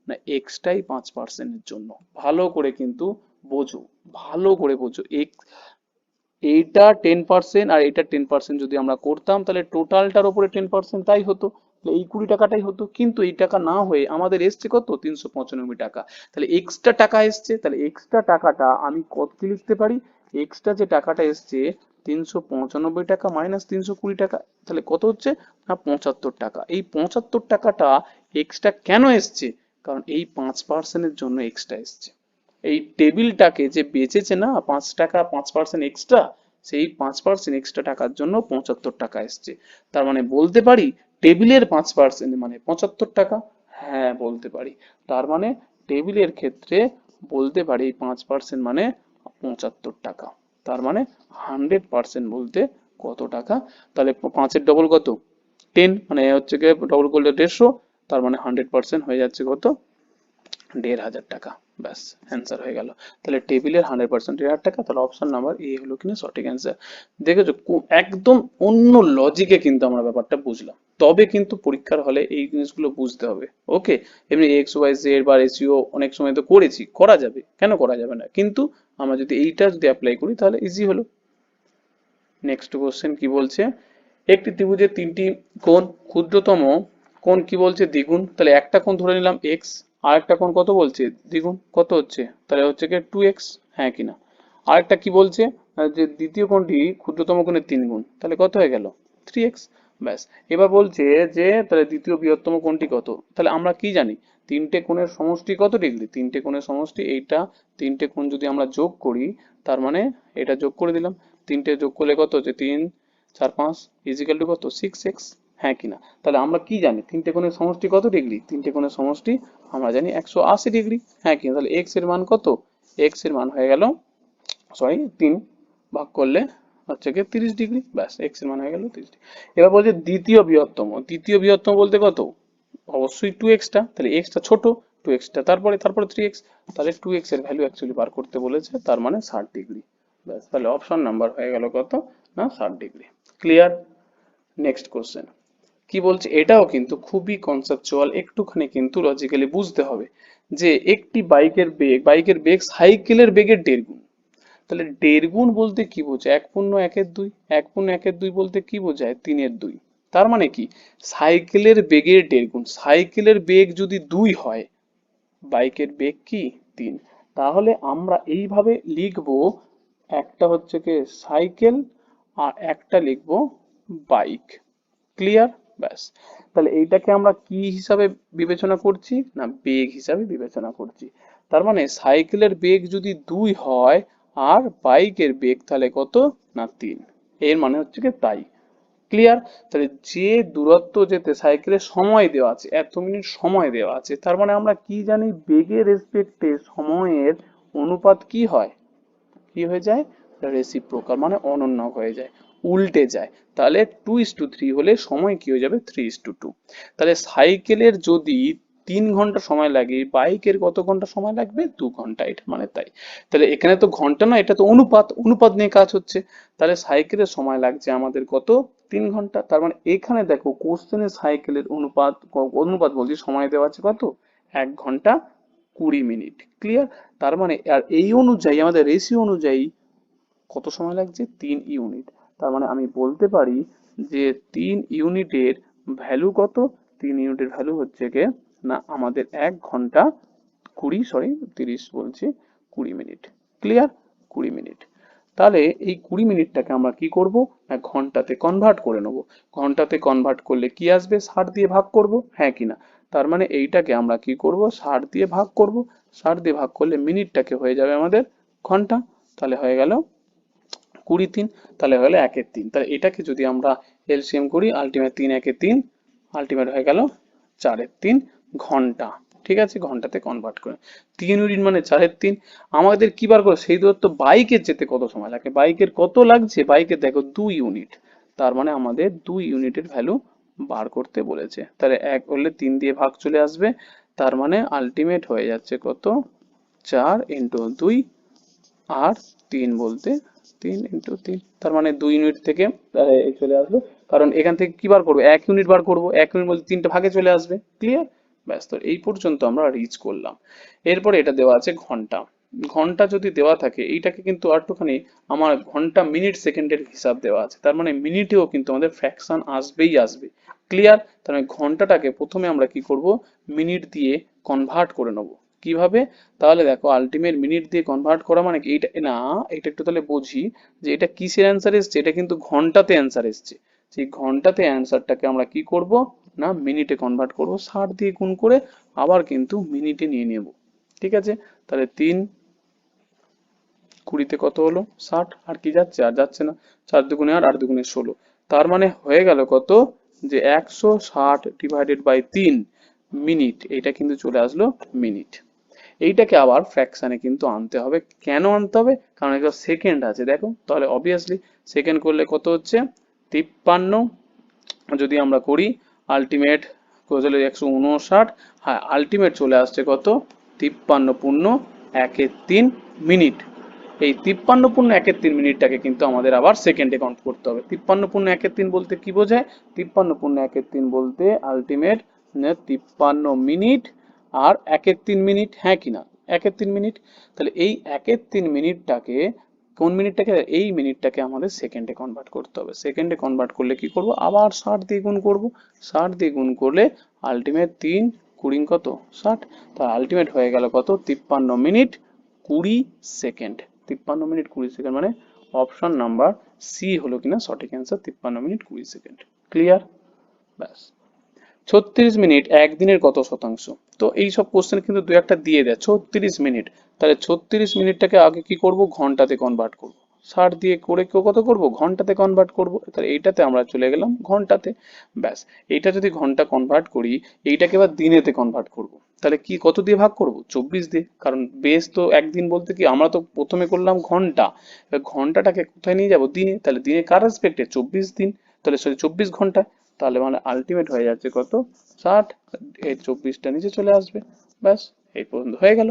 না এক্সটাই 5%-এর জন্য। ভালো করে কিন্তু বোঝো, ভালো করে বোঝো। এইটা 10% আর এটা 10% যদি আমরা করতাম তাহলে টোটালটার উপরে 10% তাই হতো, তাহলে এই 20 টাকাটাই হতো। কিন্তু এই টাকা না হয়ে আমাদের এসছে কত? 395 টাকা। তাহলে এক্সট্রা টাকা এসছে, তাহলে এক্সট্রা টাকাটা আমি কত কি লিখতে পারি? এক্সট্রা যে টাকাটা এসছে 395 টাকা মাইনাস 320 টাকা, তাহলে কত হচ্ছে? না 75 টাকা। এই 75 টাকাটা এক্সট্রা কেন এসছে? কারণ এই 5%-এর জন্য এক্সট্রা এসছে। এই টেবিলটাকে যে বেচেছে না 5 টাকা 5% এক্সট্রা, সেই 5% এক্সট্রা টাকার জন্য 75 টাকা এসছে। তার মানে বলতে পারি টেবিলের 5% মানে 75 টাকা। হ্যাঁ বলতে পারি। তার মানে টেবিলের ক্ষেত্রে বলতে পারি 5% মানে 75 টাকা। তার মানে 100% বলতে কত টাকা? তাহলে 5-এর ডবল কত? 10, মানে হচ্ছে গিয়ে ডবল করলে 150, তার মানে 100% হয়ে যাচ্ছে কত? 1500 টাকা। ব্যাস অ্যান্সার হয়ে গেল। তাহলে টেবিলের 100% 1500 টাকা, তাহলে অপশন নাম্বার এ হলো কিনা সঠিক অ্যান্সার। দেখেছো একদম অন্য লজিকে কিন্তু আমরা ব্যাপারটা বুঝলাম, তবে কিন্তু পরীক্ষার হলে এই জিনিসগুলো বুঝতে হবে। ওকে, এমনি এক্স ওয়াই জেড বা রেশিও অনেক সময় তো করেছি, করা যাবে, কেন করা যাবে না, কিন্তু আমরা যদি এইটা যদি অ্যাপ্লাই করি তাহলে ইজি হলো। নেক্সট কোশ্চেন কি বলছে? একটি ত্রিভুজের তিনটি কোণ, ক্ষুদ্রতম কোণ কি বলছে? দ্বিগুণ। তাহলে একটা কোণ ধরে নিলাম এক্স, আর একটা কোণ কত বলছে? দ্বিগুণ। কত হচ্ছে? তাহলে হচ্ছে কি 2x, হ্যাঁ কিনা? আরেকটা কি বলছে? যে দ্বিতীয় কোণটি ক্ষুদ্রতম কোণের 3 গুণ, তাহলে কত হয়ে গেল? 3x। ব্যাস। এবার বলছে যে তাহলে দ্বিতীয় বৃহত্তম কোণটি কত? তাহলে আমরা কি জানি? তিনটে কোণের সমষ্টি কত ডিগ্রি? তিনটে কোণের সমষ্টি এইটা, তিনটে কোণ যদি আমরা যোগ করি, তার মানে এটা যোগ করে দিলাম, তিনটে যোগ করলে কত হচ্ছে? 3 4 5 ইজিক্যাল টু কত? 6x, হ্যাঁ কিনা? তাহলে আমরা কি জানি তিনটে কোণের সমষ্টি কত ডিগ্রি? তিনটে কোণের সমষ্টি আমরা জানি 180 ডিগ্রি, হ্যাঁ কিনা? তাহলে x এর মান কত? x এর মান হয়ে গেল, সরি 3 ভাগ করলে হচ্ছে কি 30 ডিগ্রি। ব্যাস x এর মান হয়ে গেল 30 ডিগ্রি। এবার বলছে দ্বিতীয় বৃহত্তম, দ্বিতীয় বৃহত্তম বলতে কত? অবশ্যই 2x টা, তাহলে x টা ছোট, 2x টা তারপরে 3x, তাহলে 2x এর ভ্যালু অ্যাকচুয়ালি বার করতে বলেছে, তার মানে 60 ডিগ্রি। ব্যাস, তাহলে অপশন নাম্বার হয়ে গেল কত? না 60 ডিগ্রি। ক্লিয়ার? নেক্সট কোশ্চেন কি বলছে? এটাও কিন্তু খুবই কনসেপচুয়াল, একটুখানি কিন্তু লজিক্যালি বুঝতে হবে। যে একটি বাইকের বেগ সাইকেলের বেগের 1.5 গুণ। তাহলে 1.5 গুণ বলতে কি বোঝায়? 1 পূর্ণ 1-এর 2, 1 পূর্ণ 1-এর 2 বলতে কি বোঝায়? 3-এর 2। তার মানে কি সাইকেলের বেগের 1.5 গুণ। সাইকেলের বেগ যদি 2 হয়, বাইকের বেগ কি 3, তাহলে আমরা এইভাবে লিখবো, একটা হচ্ছে কি সাইকেল আর একটা লিখবো বাইক। ক্লিয়ার? ব্যাস। তাহলে এইটাকে আমরা কি হিসাবে বিবেচনা করছি? না বেগ হিসাবে বিবেচনা করছি। তার মানে সাইকেলের বেগ যদি 2 হয় আর বাইকের বেগ তাহলে কত? না 3। এর মানে হচ্ছে কি তাই। ক্লিয়ার? তাহলে যে দূরত্ব যেতে সাইকেলের সময় দেওয়া আছে, এত মিনিট সময় দেওয়া আছে, তার মানে আমরা কি জানি? বেগের রেসপেক্টে সময়ের অনুপাত কি হয়? কি হয়ে যায়? রেসিপ্রোকাল, মানে অনন্য হয়ে যায়, উল্টে যায়। তাহলে 2:3 হলে সময় কি হয়ে যাবে? 3:2। তাহলে সাইকেলের যদি 3 ঘন্টা সময় লাগে, বাইকের কত ঘন্টা সময় লাগবে? 2 ঘন্টা। এটা মানে তাই। তাহলে এখানে তো ঘন্টা না, এটা তো অনুপাত, অনুপাত নিয়ে কাজ হচ্ছে। তাহলে সাইকেলের সময় লাগছে আমাদের কত? 3 ঘন্টা। তার মানে এখানে দেখো কোশ্চেনে সাইকেলের অনুপাত, অনুপাত বলছি, সময় দেওয়া আছে কত? 1 ঘন্টা 20 মিনিট। ক্লিয়ার? তার মানে আর এই অনুযায়ী আমাদের রেশিও অনুযায়ী কত সময় লাগছে? 3 ইউনিট। তার মানে আমি বলতে পারি যে 3 ইউনিটের ভ্যালু কত? 3 ইউনিটের ভ্যালু হচ্ছে গিয়ে না আমাদের 1 ঘন্টা 30 বলছি 20 মিনিট। ক্লিয়ার? 20 মিনিট। তাহলে এই 20 মিনিটটাকে আমরা কি করব? না ঘন্টাতে কনভার্ট করে নেব। ঘন্টাতে কনভার্ট করলে কি আসবে? 60 দিয়ে ভাগ করব, হ্যাঁ কিনা? তার মানে এইটাকে আমরা কি করব? 60 দিয়ে ভাগ করব। 60 দিয়ে ভাগ করলে মিনিটটাকে হয়ে যাবে আমাদের ঘন্টা। তাহলে হয়ে গেল 20 3, তাহলে হয়ে গেল 1-এর 3। তাহলে এটাকে যদি আমরা এলসিএম করি, আলটিমেট 3-1-এ 3, আলটিমেট হয়ে গেল 4-এর 3 ঘন্টা। ঠিক আছে, ঘন্টাতে কনভার্ট করে 3 ইউনিট মানে 4-এর 3। আমাদের কি বার করো? সেই দূরত্ব বাইকের যেতে কত সময় লাগে? বাইকের কত লাগছে? বাইকের দেখো 2 ইউনিট, তার মানে আমাদের 2 ইউনিটের ভ্যালু বার করতে বলেছে। তাহলে 1 করলে 3 দিয়ে ভাগ চলে আসবে, তার মানে আলটিমেট হয়ে যাচ্ছে কত? 4 × 2 আর 3 বলতে 3 × 3, তার মানে 2 ইউনিট থেকে চলে আসবে। কারণ এখান থেকে কি বার করবো, 1 ইউনিট বার করবো, 1 ইউনিট বলতে 3টে ভাগে চলে আসবে। ক্লিয়ার? ব্যাস, তো এই পর্যন্ত আমরা রিচ করলাম। এরপরে এটা দেওয়া আছে ঘন্টা। ঘন্টা যদি দেওয়া থাকে, এইটাকে কিন্তু একটুখানি আমার ঘন্টা মিনিট সেকেন্ডের হিসাব দেওয়া আছে, তার মানে মিনিটেও কিন্তু আমাদের ফ্র্যাকশন আসবেই আসবে। ক্লিয়ার? তার মানে ঘন্টাটাকে প্রথমে আমরা কি করব, মিনিট দিয়ে কনভার্ট করে নেব। কিভাবে? তাহলে দেখো, আলটিমেট মিনিট দিয়ে কনভার্ট করা মানে কি, এইটা না, এটা একটু তাহলে বুঝি যে এটা কিসের অ্যান্সার এসছে, এটা কিন্তু ঘন্টাতে অ্যান্সার এসছে। সেই ঘন্টাতে অ্যান্সারটাকে আমরা কি করব না, মিনিটে কনভার্ট করব, 60 দিয়ে গুণ করে আবার কিন্তু মিনিটে নিয়ে নেব। ঠিক আছে? তাহলে 3 20 কত হলো 60, আর কি যাচ্ছে, আর যাচ্ছে না। 4 দুগুণে 8, 8 দুগুণে 16, তার মানে হয়ে গেল কত, যে 160 ডিভাইডেড বাই 3 মিনিট, এটা কিন্তু চলে আসলো মিনিট। এইটাকে আবার ফ্র্যাকশনে কিন্তু আনতে হবে। কেন আনতে হবে? কারণ এটা সেকেন্ড আছে, দেখো, তাহলে অবভিয়াসলি সেকেন্ড করলে কত হচ্ছে 53, যদি আমরা করি আলটিমেট চলে 159। হ্যাঁ, আলটিমেট চলে আসছে কত, 53 পূর্ণ 1-3 মিনিট। এই 53 পূর্ণ 1-3 মিনিটটাকে কিন্তু আমাদের আবার সেকেন্ডে কাউন্ট করতে হবে। 53 পূর্ণ 1-3 বলতে কি বোঝায়, 53 পূর্ণ 1-3 বলতে আলটিমেট 53 মিনিট আর 1-3 মিনিট, হ্যাঁ কিনা, 1-3 মিনিট। তাহলে এই 1-3 মিনিটটাকে, কোন মিনিটটাকে, এই মিনিটটাকে আমাদের সেকেন্ডে কনভার্ট করতে হবে। সেকেন্ডে কনভার্ট করলে কি করব, আবার 60 দিয়ে গুণ করব। 60 দিয়ে গুণ করলে আলটিমেট 3 20 কত 60, তা আলটিমেট হয়ে গেল কত 53 মিনিট 20 সেকেন্ড। 53 মিনিট 20 সেকেন্ড, মানে অপশন নাম্বার সি হলো কিনা সঠিক অ্যান্সার, 53 মিনিট 20 সেকেন্ড। ক্লিয়ার? ব্যাস। 36 মিনিট একদিনের কত শতাংশ? তো এই সব কোশ্চেন কিন্তু দু একটা দিয়ে দেয়। 36 মিনিট, তাহলে 36 মিনিটটাকে আগে কি করব, ঘন্টাতে কনভার্ট করব। 60 দিয়ে করে কেউ কত করব, ঘন্টাতে কনভার্ট করব। তাহলে এইটাতে আমরা চলে গেলাম ঘন্টাতে। ব্যাস, এইটা যদি ঘন্টা কনভার্ট করি, এইটাকে এবার দিনেতে কনভার্ট করব। তাহলে কি কত দিয়ে ভাগ করব, 24 দিয়ে, কারণ বেস তো একদিন বলতে কি, আমরা তো প্রথমে করলাম ঘন্টা, এবার ঘন্টাটাকে কোথায় নিয়ে যাব, দিনে, তাহলে দিনে কার রেসপেক্টে 24 দিন, তাহলে সরি 24 ঘন্টা। তাহলে মানে আলটিমেট হয়ে যাচ্ছে কত 60, এই 24টা নিচে চলে আসবে। ব্যাস, এই পর্যন্ত হয়ে গেল।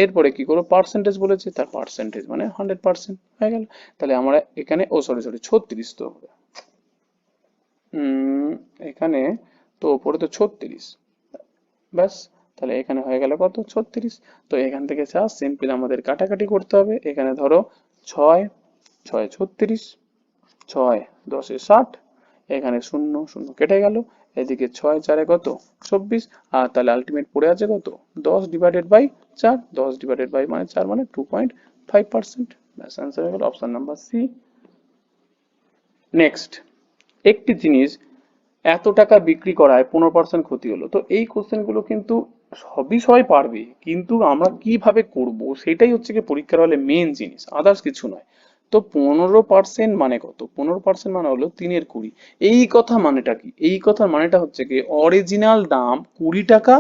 এরপরে কি করবো, পার্সেন্টেজ বলেছে, তার পার্সেন্টেজ মানে 100% হয়ে গেল। তাহলে আমরা এখানে, ও সরি সরি 36 তো এখানে তো ওপরে তো 36, ব্যাস, তাহলে এখানে হয়ে গেল কত 36। তো এখান থেকে সিম্পল আমাদের কাটাকাটি করতে হবে। এখানে ধরো 6 6 36, 6 10 60, এখানে 0 0 কেটে গেল, এদিকে 6 4 কত 24, আর তাহলে আলটিমেট পড়ে আছে কত 10 ডিভাইডেড বাই 4, 10 ডিভাইডেড বাই মানে 4 মানে 2.5%। ব্যাস, অ্যান্সার হয়ে গেল অপশন নাম্বার সি। নেক্সট, একটি জিনিস এত টাকা বিক্রি করায় 15% ক্ষতি হলো। তো এই কোশ্চেন গুলো কিন্তু সবাই পারবে, কিন্তু আমরা কিভাবে করব সেটাই হচ্ছে কি পরীক্ষার হলে মেন জিনিস, আদার্স কিছু নয়। তো 15% মানে কত, 15% মানে হলো 3-20। এই কথা মানেটা কি, এই কথার মানেটা হচ্ছে কি, অরিজিনাল দাম 20 টাকা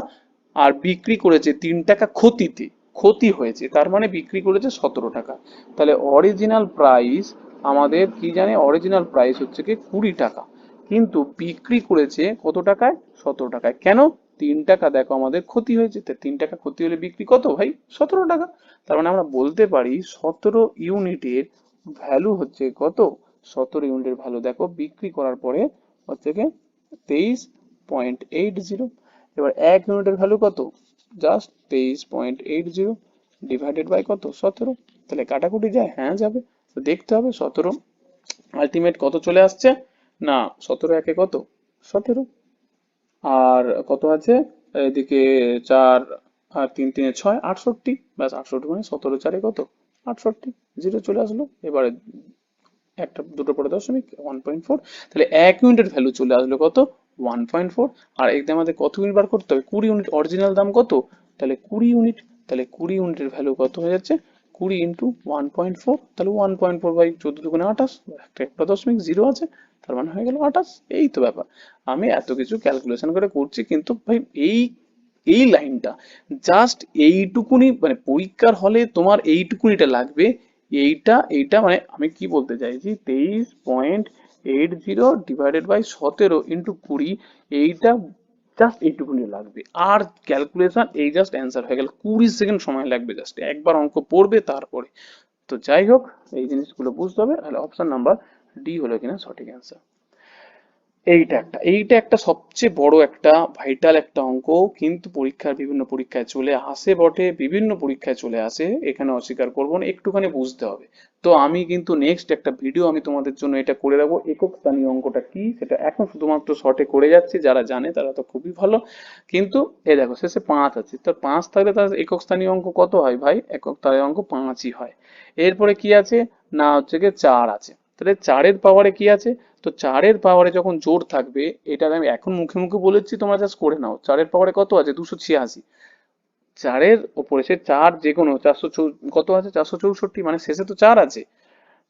আর বিক্রি করেছে 3 টাকা ক্ষতিতে, ক্ষতি হয়েছে, তার মানে বিক্রি করেছে 17 টাকা। তাহলে অরিজিনাল প্রাইস আমাদের কি জানে, অরিজিনাল প্রাইস হচ্ছে কি 20 টাকা, কিন্তু বিক্রি করেছে কত টাকায়, 17 টাকায়। কেন, 3 টাকা দেখো আমাদের ক্ষতি হয়েছে, তো 3 টাকা ক্ষতি হলে বিক্রি কত ভাই, 17 টাকা। তার মানে আমরা বলতে পারি 17 ইউনিটের ভ্যালু হচ্ছে কত, 17 ইউনিটের ভ্যালু দেখো বিক্রি করার পরে হচ্ছে কি 23.80। এবার 1 ইউনিটের ভ্যালু কত, জাস্ট 23.80 ডিভাইডেড বাই কত 17। তাহলে কাটাকুটি যায়, হ্যাঁ যাবে। তো দেখতে হবে 17 আলটিমেট কত চলে আসছে, না 17 একে কত 17, আর কত আছে এদিকে 4 আর 3 3 6 68, ব্যাস 68 মানে 17 4 কত 68, জিরো চলে আসলো। এবারে একটা দুটো পরে দশমিক 1.4, তাহলে 1 ইউনিটের ভ্যালু চলে আসলো কত 1.4। আর এখানে আমাদের কত ইউনিট বার করতে হবে, 20 ইউনিট, অরিজিনাল দাম কত, তাহলে 20 ইউনিট, তাহলে 20 ইউনিটের ভ্যালু কত হয়ে যাচ্ছে 20 ইন্টু 1.4, তাহলে 1.4 বাই 14 দুগুণে 28, একটা দশমিক জিরো আছে, তার মানে হয়ে গেল 28। এই তো ব্যাপার, আমি এত কিছু ক্যালকুলেশন করে করছি, কিন্তু ভাই এই এই লাইনটা জাস্ট এইটুকুনি, মানে পরীক্ষার হলে তোমার এইটুকুনিটা লাগবে। এইটা এইটা মানে আমি কি বলতে চাইছি, 23.80 ডিভাইডেড বাই 17 ইন্টু 20, এইটা জাস্ট এইটুকুনি লাগবে। আর ক্যালকুলেশন এই জাস্ট অ্যান্সার হয়ে গেল, 20 সেকেন্ড সময় লাগবে, জাস্ট একবার অঙ্ক পড়বে তারপরে। তো যাই হোক, এই জিনিসগুলো বুঝতে হবে। তাহলে অপশন নাম্বার ডি হলো কিনা সঠিক অ্যান্সার। এইটা একটা সবচেয়ে বড় একটা ভাইটাল একটা অঙ্ক, কিন্তু বিভিন্ন পরীক্ষায় চলে আসে বটে, বিভিন্ন পরীক্ষায় চলে আসে, এখানে অস্বীকার করবো না, একটুখানি বুঝতে হবে। তো আমি কিন্তু নেক্সট একটা ভিডিও আমি তোমাদের জন্য এটা করে রাখবো, একক স্থানীয় অঙ্কটা কি সেটা এখন শুধুমাত্র শর্টে করে যাচ্ছি, যারা জানে তারা তো খুবই ভালো। কিন্তু দেখো শেষে 5 আছে, তো 5 থাকলে তার একক স্থানীয় অঙ্ক কত হয় ভাই? একক স্থানীয় অঙ্ক 5ই হয়। এরপরে কি আছে না, হচ্ছে গিয়ে 4 আছে। তাহলে 4-এর পাওয়ারে কি আছে? তো 4-এর পাওয়ারে যখন জোর থাকবে, এটা আমি এখন মুখে মুখে বলেছি, তোমরা জাস্ট করে নাও। 4-এর পাওয়ারে কত আছে? 286। 4-এর ওপরে সে 4 যে কোনো 400 কত আছে? 464, মানে শেষে তো 4 আছে।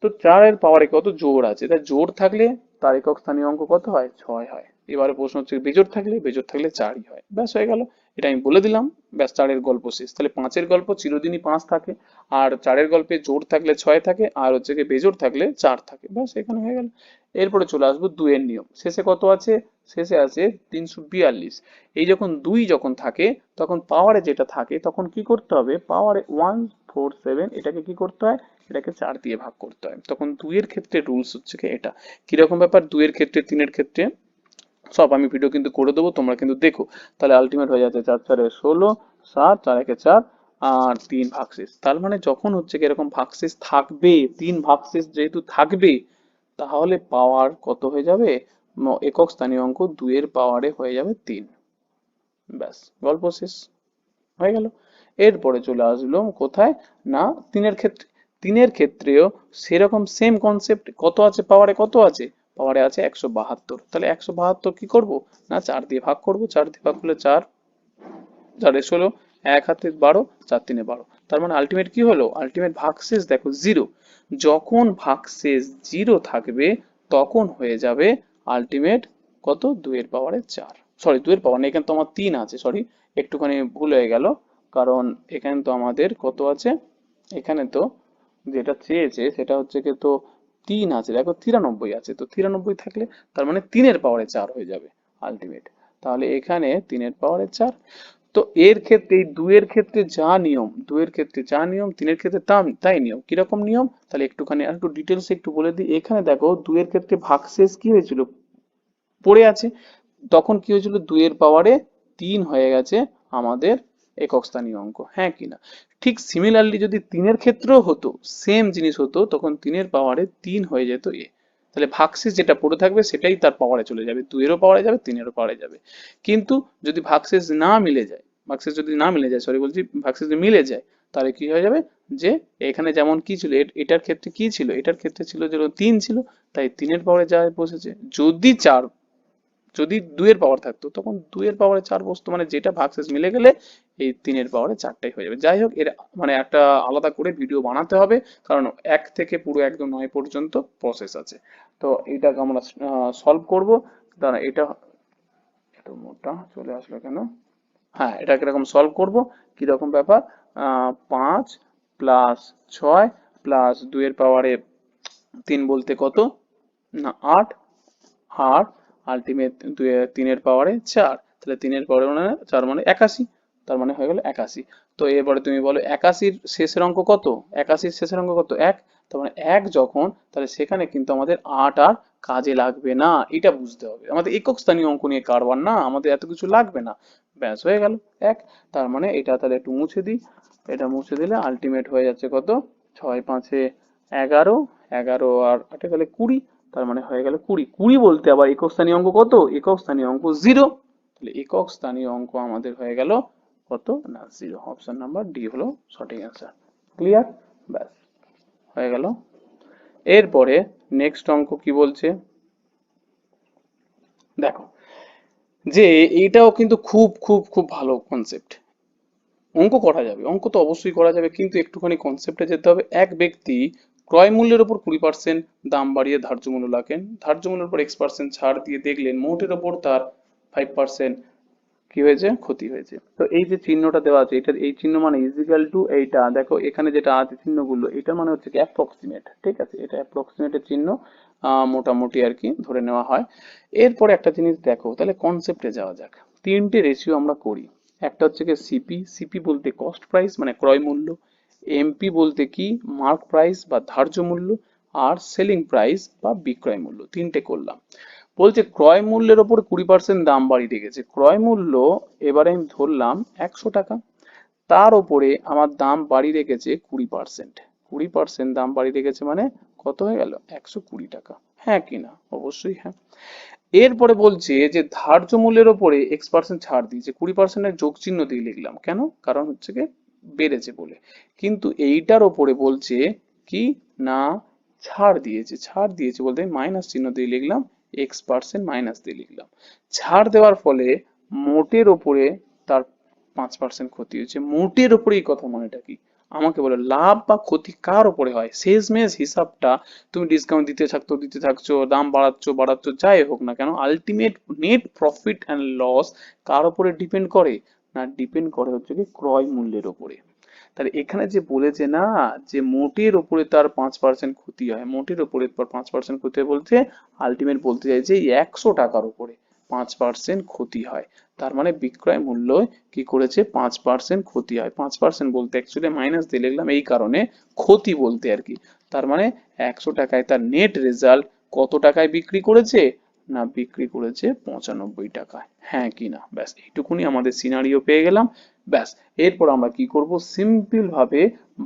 তো 4-এর পাওয়ারে কত জোর আছে, তাই জোর থাকলে তার একক স্থানীয় অঙ্ক কত হয়? 6 হয়। এবারে প্রশ্ন হচ্ছে বেজোড় থাকলে 4ই হয়। ব্যাস হয়ে গেল, এটা আমি বলে দিলাম। ব্যাস 4-এর গল্প শেষ। তাহলে 5-এর গল্প চিরদিনই 5 থাকে, আর 4-এর গল্পে জোড় থাকলে 6 থাকে, আর হচ্ছে গিয়ে বেজোড় থাকলে 4 থাকে। ব্যাস এখানে হয়ে গেল। এরপরে চলে আসবো 2-এর নিয়ম। শেষে কত আছে? শেষে আছে 342। এই যখন থাকে, তখন পাওয়ারে যেটা থাকে তখন কি করতে হবে? পাওয়ারে 147, এটাকে কি করতে হয়? এটাকে 4 দিয়ে ভাগ করতে হয়। তখন 2-এর ক্ষেত্রে রুলস হচ্ছে কি এটা। কিরকম ব্যাপার? 2-এর ক্ষেত্রে, 3-এর ক্ষেত্রে সব আমি ভিডিও কিন্তু করে দেবো, তোমরা কিন্তু দেখো। তাহলে আলটিমেট হয়ে যাচ্ছে 4 4 16, 7 4 1 4, আর 3 ভাগশেষ। তার মানে যখন হচ্ছে কি এরকম ভাগশেষ থাকবে, 3 ভাগশেষ যেহেতু থাকবে, তাহলে পাওয়ার কত হয়ে যাবে? একক স্থানীয় অঙ্ক 2-এর পাওয়ারে হয়ে যাবে 3। ব্যাস গল্প শেষ হয়ে গেল। এরপরে চলে আসলো কোথায় না, 3-এর ক্ষেত্রে। 3-এর ক্ষেত্রেও সেরকম সেম কনসেপ্ট। কত আছে পাওয়ারে? কত আছে পাওয়ারে? আছে 172। তাহলে 172 কি করব না, 4 দিয়ে ভাগ করব। 4 দিয়ে ভাগ করলে 4 4 16, 1 হাতে 12, 4 3 12। তার মানে আলটিমেট কি হলো? আলটিমেট ভাগশেষ দেখো 0। যখন ভাগশেষ 0 থাকবে, তখন হয়ে যাবে আলটিমেট কত? 2-এর পাওয়ারে 4। সরি, 2-এর পাওয়ার না, এখানে তো আমার 3 আছে, সরি একটুখানি ভুল হয়ে গেল। কারণ এখানে তো আমাদের কত আছে? এখানে তো যেটা চেয়েছে সেটা হচ্ছে কি, তো 3 আছে, দেখো 93 আছে, তো 93 থাকলে তার মানে 3-এর পাওয়ারে 4 হয়ে যাবে আলটিমেট। তাহলে এখানে 3-এর পাওয়ারে 4। তো এর ক্ষেত্রে, এই 2-এর ক্ষেত্রে যা নিয়ম, 2-এর ক্ষেত্রে যা নিয়ম, 3-এর ক্ষেত্রে তাই নিয়ম। কিরকম নিয়ম? তাহলে একটুখানি আর একটু ডিটেলস একটু বলে দিই। এখানে দেখো 2-এর ক্ষেত্রে ভাগশেষ কি হয়েছিল? পড়ে আছে। তখন কি হয়েছিল? 2-এর পাওয়ারে 3 হয়ে গেছে আমাদের একক স্থানীয় অঙ্ক, হ্যাঁ কিনা? ঠিক সিমিলারলি যদি 3-এর ক্ষেত্রেও হতো, সেম জিনিস হতো, তখন 3-এর পাওয়ারে 3 হয়ে যেত এ। তাহলে ভাগশেষ যেটা পড়ে থাকবে সেটাই তার পাওয়ারে চলে যাবে, 2-এরও পাওয়ারে যাবে, 3-এরও পাওয়ারে যাবে। কিন্তু যদি ভাগশেষ না মিলে যায়, সরি বলছি, ভাগশেষ যদি মিলে যায়, তাহলে কি হয়ে যাবে? যে এখানে যেমন কি ছিল, এটার ক্ষেত্রে কি ছিল? এটার ক্ষেত্রে ছিল যে 3 ছিল, তাই 3-এর পাওয়ারে যা বসেছে। যদি 2-এর পাওয়ার থাকতো, তখন 2-এর পাওয়ারে 4 বসতো, মানে যেটা ভাগশেষ মিলে গেলে এই 3-এর পাওয়ারে 4টাই হয়ে যাবে। যাই হোক, এর মানে একটা আলাদা করে ভিডিও বানাতে হবে, কারণ 1 থেকে পুরো একদম 9 পর্যন্ত প্রসেস আছে। তো এটাকে আমরা সলভ করব। দাঁড়া, এটা এত মোটা চলে আসলো কেন? হ্যাঁ, এটা কিরকম সলভ করব, কিরকম ব্যাপার? 5 প্লাস 6 প্লাস 2-এর পাওয়ারে 3 বলতে কত না 8, আর আলটিমেট 3-এর পাওয়ারে 4। তাহলে 3-এর পাওয়ারে মানে 4 মানে 81। তার মানে হয়ে গেল 81। তো এবারে তুমি বলো 81-র শেষের অঙ্ক কত? 81-র শেষের অঙ্ক কত? 1। তার মানে 1 যখন, তাহলে সেখানে কিন্তু আমাদের 8 আর কাজে লাগবে না, এটা বুঝতে হবে। আমাদের একক স্থানীয় অঙ্ক নিয়ে কারবার না, আমাদের এত কিছু লাগবে না। ব্যাস হয়ে গেল 1। তার মানে এটা তাহলে একটু মুছে দিই। এটা মুছে দিলে আলটিমেট হয়ে যাচ্ছে কত? 6 5-এ 11, 11 আর 8-এ গেলে 20। তার মানে হয়ে গেল 20। 20 বলতে আবার একক স্থানীয় অঙ্ক কত? একক স্থানীয় অঙ্ক 0। তাহলে একক স্থানীয় অঙ্ক আমাদের হয়ে গেল কত না 0। অপশন নাম্বার ডি হলো সঠিক অ্যান্সার। ক্লিয়ার? ব্যাস হয়ে গেল। এরপরে নেক্সট অঙ্ক কি বলছে দেখো, যে এইটাও কিন্তু খুব খুব খুব ভালো কনসেপ্ট। অঙ্ক করা যাবে, অঙ্ক তো অবশ্যই করা যাবে, কিন্তু একটুখানি কনসেপ্টে যেতে হবে। এক ব্যক্তি ক্রয় মূল্যের উপর 20% দাম বাড়িয়ে ধার্য মূল্য রাখেন, ধার্য মূল্যের উপর x% ছাড় দিয়ে দেখলেন মোটের উপর তার 5% কি হয়েছে? ক্ষতি হয়েছে। তো এই যে চিহ্নটা দেওয়া আছে, এটা এই চিহ্ন মানে ইজিক্যাল টু এইটা, দেখো এখানে যেটা আছে চিহ্নগুলো, এটা মানে হচ্ছে কি অ্যাপ্রক্সিমেট, ঠিক আছে? এটা অ্যাপ্রক্সিমেটের চিহ্ন, মোটামুটি আর কি ধরে নেওয়া হয়। এরপরে একটা জিনিস দেখো, তাহলে কনসেপ্টে যাওয়া যাক। 3টে রেশিও আমরা করি। একটা হচ্ছে কি সিপি, সিপি বলতে কস্ট প্রাইস মানে ক্রয় মূল্য, এমপি বলতে কি মার্ক প্রাইস বা ধার্য মূল্য, আর সেলিং প্রাইস বা বিক্রয় মূল্য। 3টে করলাম। বলছে ক্রয় মূল্যের ওপর 20% দাম বাড়িয়ে রেখেছে। ক্রয় মূল্য এবারে আমি ধরলাম 100 টাকা, তার ওপরে আমার দাম বাড়িয়ে রেখেছে 20%। 20% দাম বাড়িয়ে রেখেছে মানে কত হয়ে গেল? 120 টাকা। হ্যাঁ কি না? অবশ্যই হ্যাঁ। এরপরে বলছে যে ধার্য মূল্যের ওপরে X% ছাড় দিয়েছে, 20%-এর যোগ চিহ্ন দিয়ে লিখলাম কেন? কারণ হচ্ছে কি বেড়েছে বলে। কিন্তু এইটার ওপরে বলছে কি না ছাড় দিয়েছে, ছাড় দিয়েছে বলতে মাইনাস চিহ্ন দিয়ে লিখলাম, X% মাইনাস দিয়ে লিখলাম। ছাড় দেওয়ার ফলে মোটের ওপরে তার 5% ক্ষতি হয়েছে। মোটের ওপরে এই কথা মানেটা কি? আমাকে বলো লাভ বা ক্ষতি কার ওপরে হয়? শেষমেশ হিসাবটা তুমি ডিসকাউন্ট দিতে থাকছো, দাম বাড়াচ্ছ, যাই হোক না কেন, ultimate net profit and loss কার উপরে ডিপেন্ড করে? না, ডিপেন্ড করে হচ্ছে কি ক্রয় মূল্যের উপরে। তাহলে এখানে যে বলেছে না যে মোটের ওপরে তার 5% ক্ষতি হয়, মোটের ওপরে তার 5% ক্ষতি হয় বলতে আলটিমেট বলতে চাইছে এই 100 টাকার উপরে 5% ক্ষতি হয়। তার মানে বিক্রয় মূল্য কি করেছে? 5% ক্ষতি হয়। 5% বলতে অ্যাকচুয়ালি মাইনাস দিয়ে লিখলাম এই কারণে, ক্ষতি বলতে আর কি। তার মানে 100 টাকায় তার নেট রেজাল্ট কত টাকায় বিক্রি করেছে? না, বিক্রি করেছে 95 টাকায়। হ্যাঁ কি না? ব্যাস এইটুকুনি আমাদের সিনারিও পেয়ে গেলাম। ব্যাস এরপর আমরা কি করব? সিম্পল ভাবে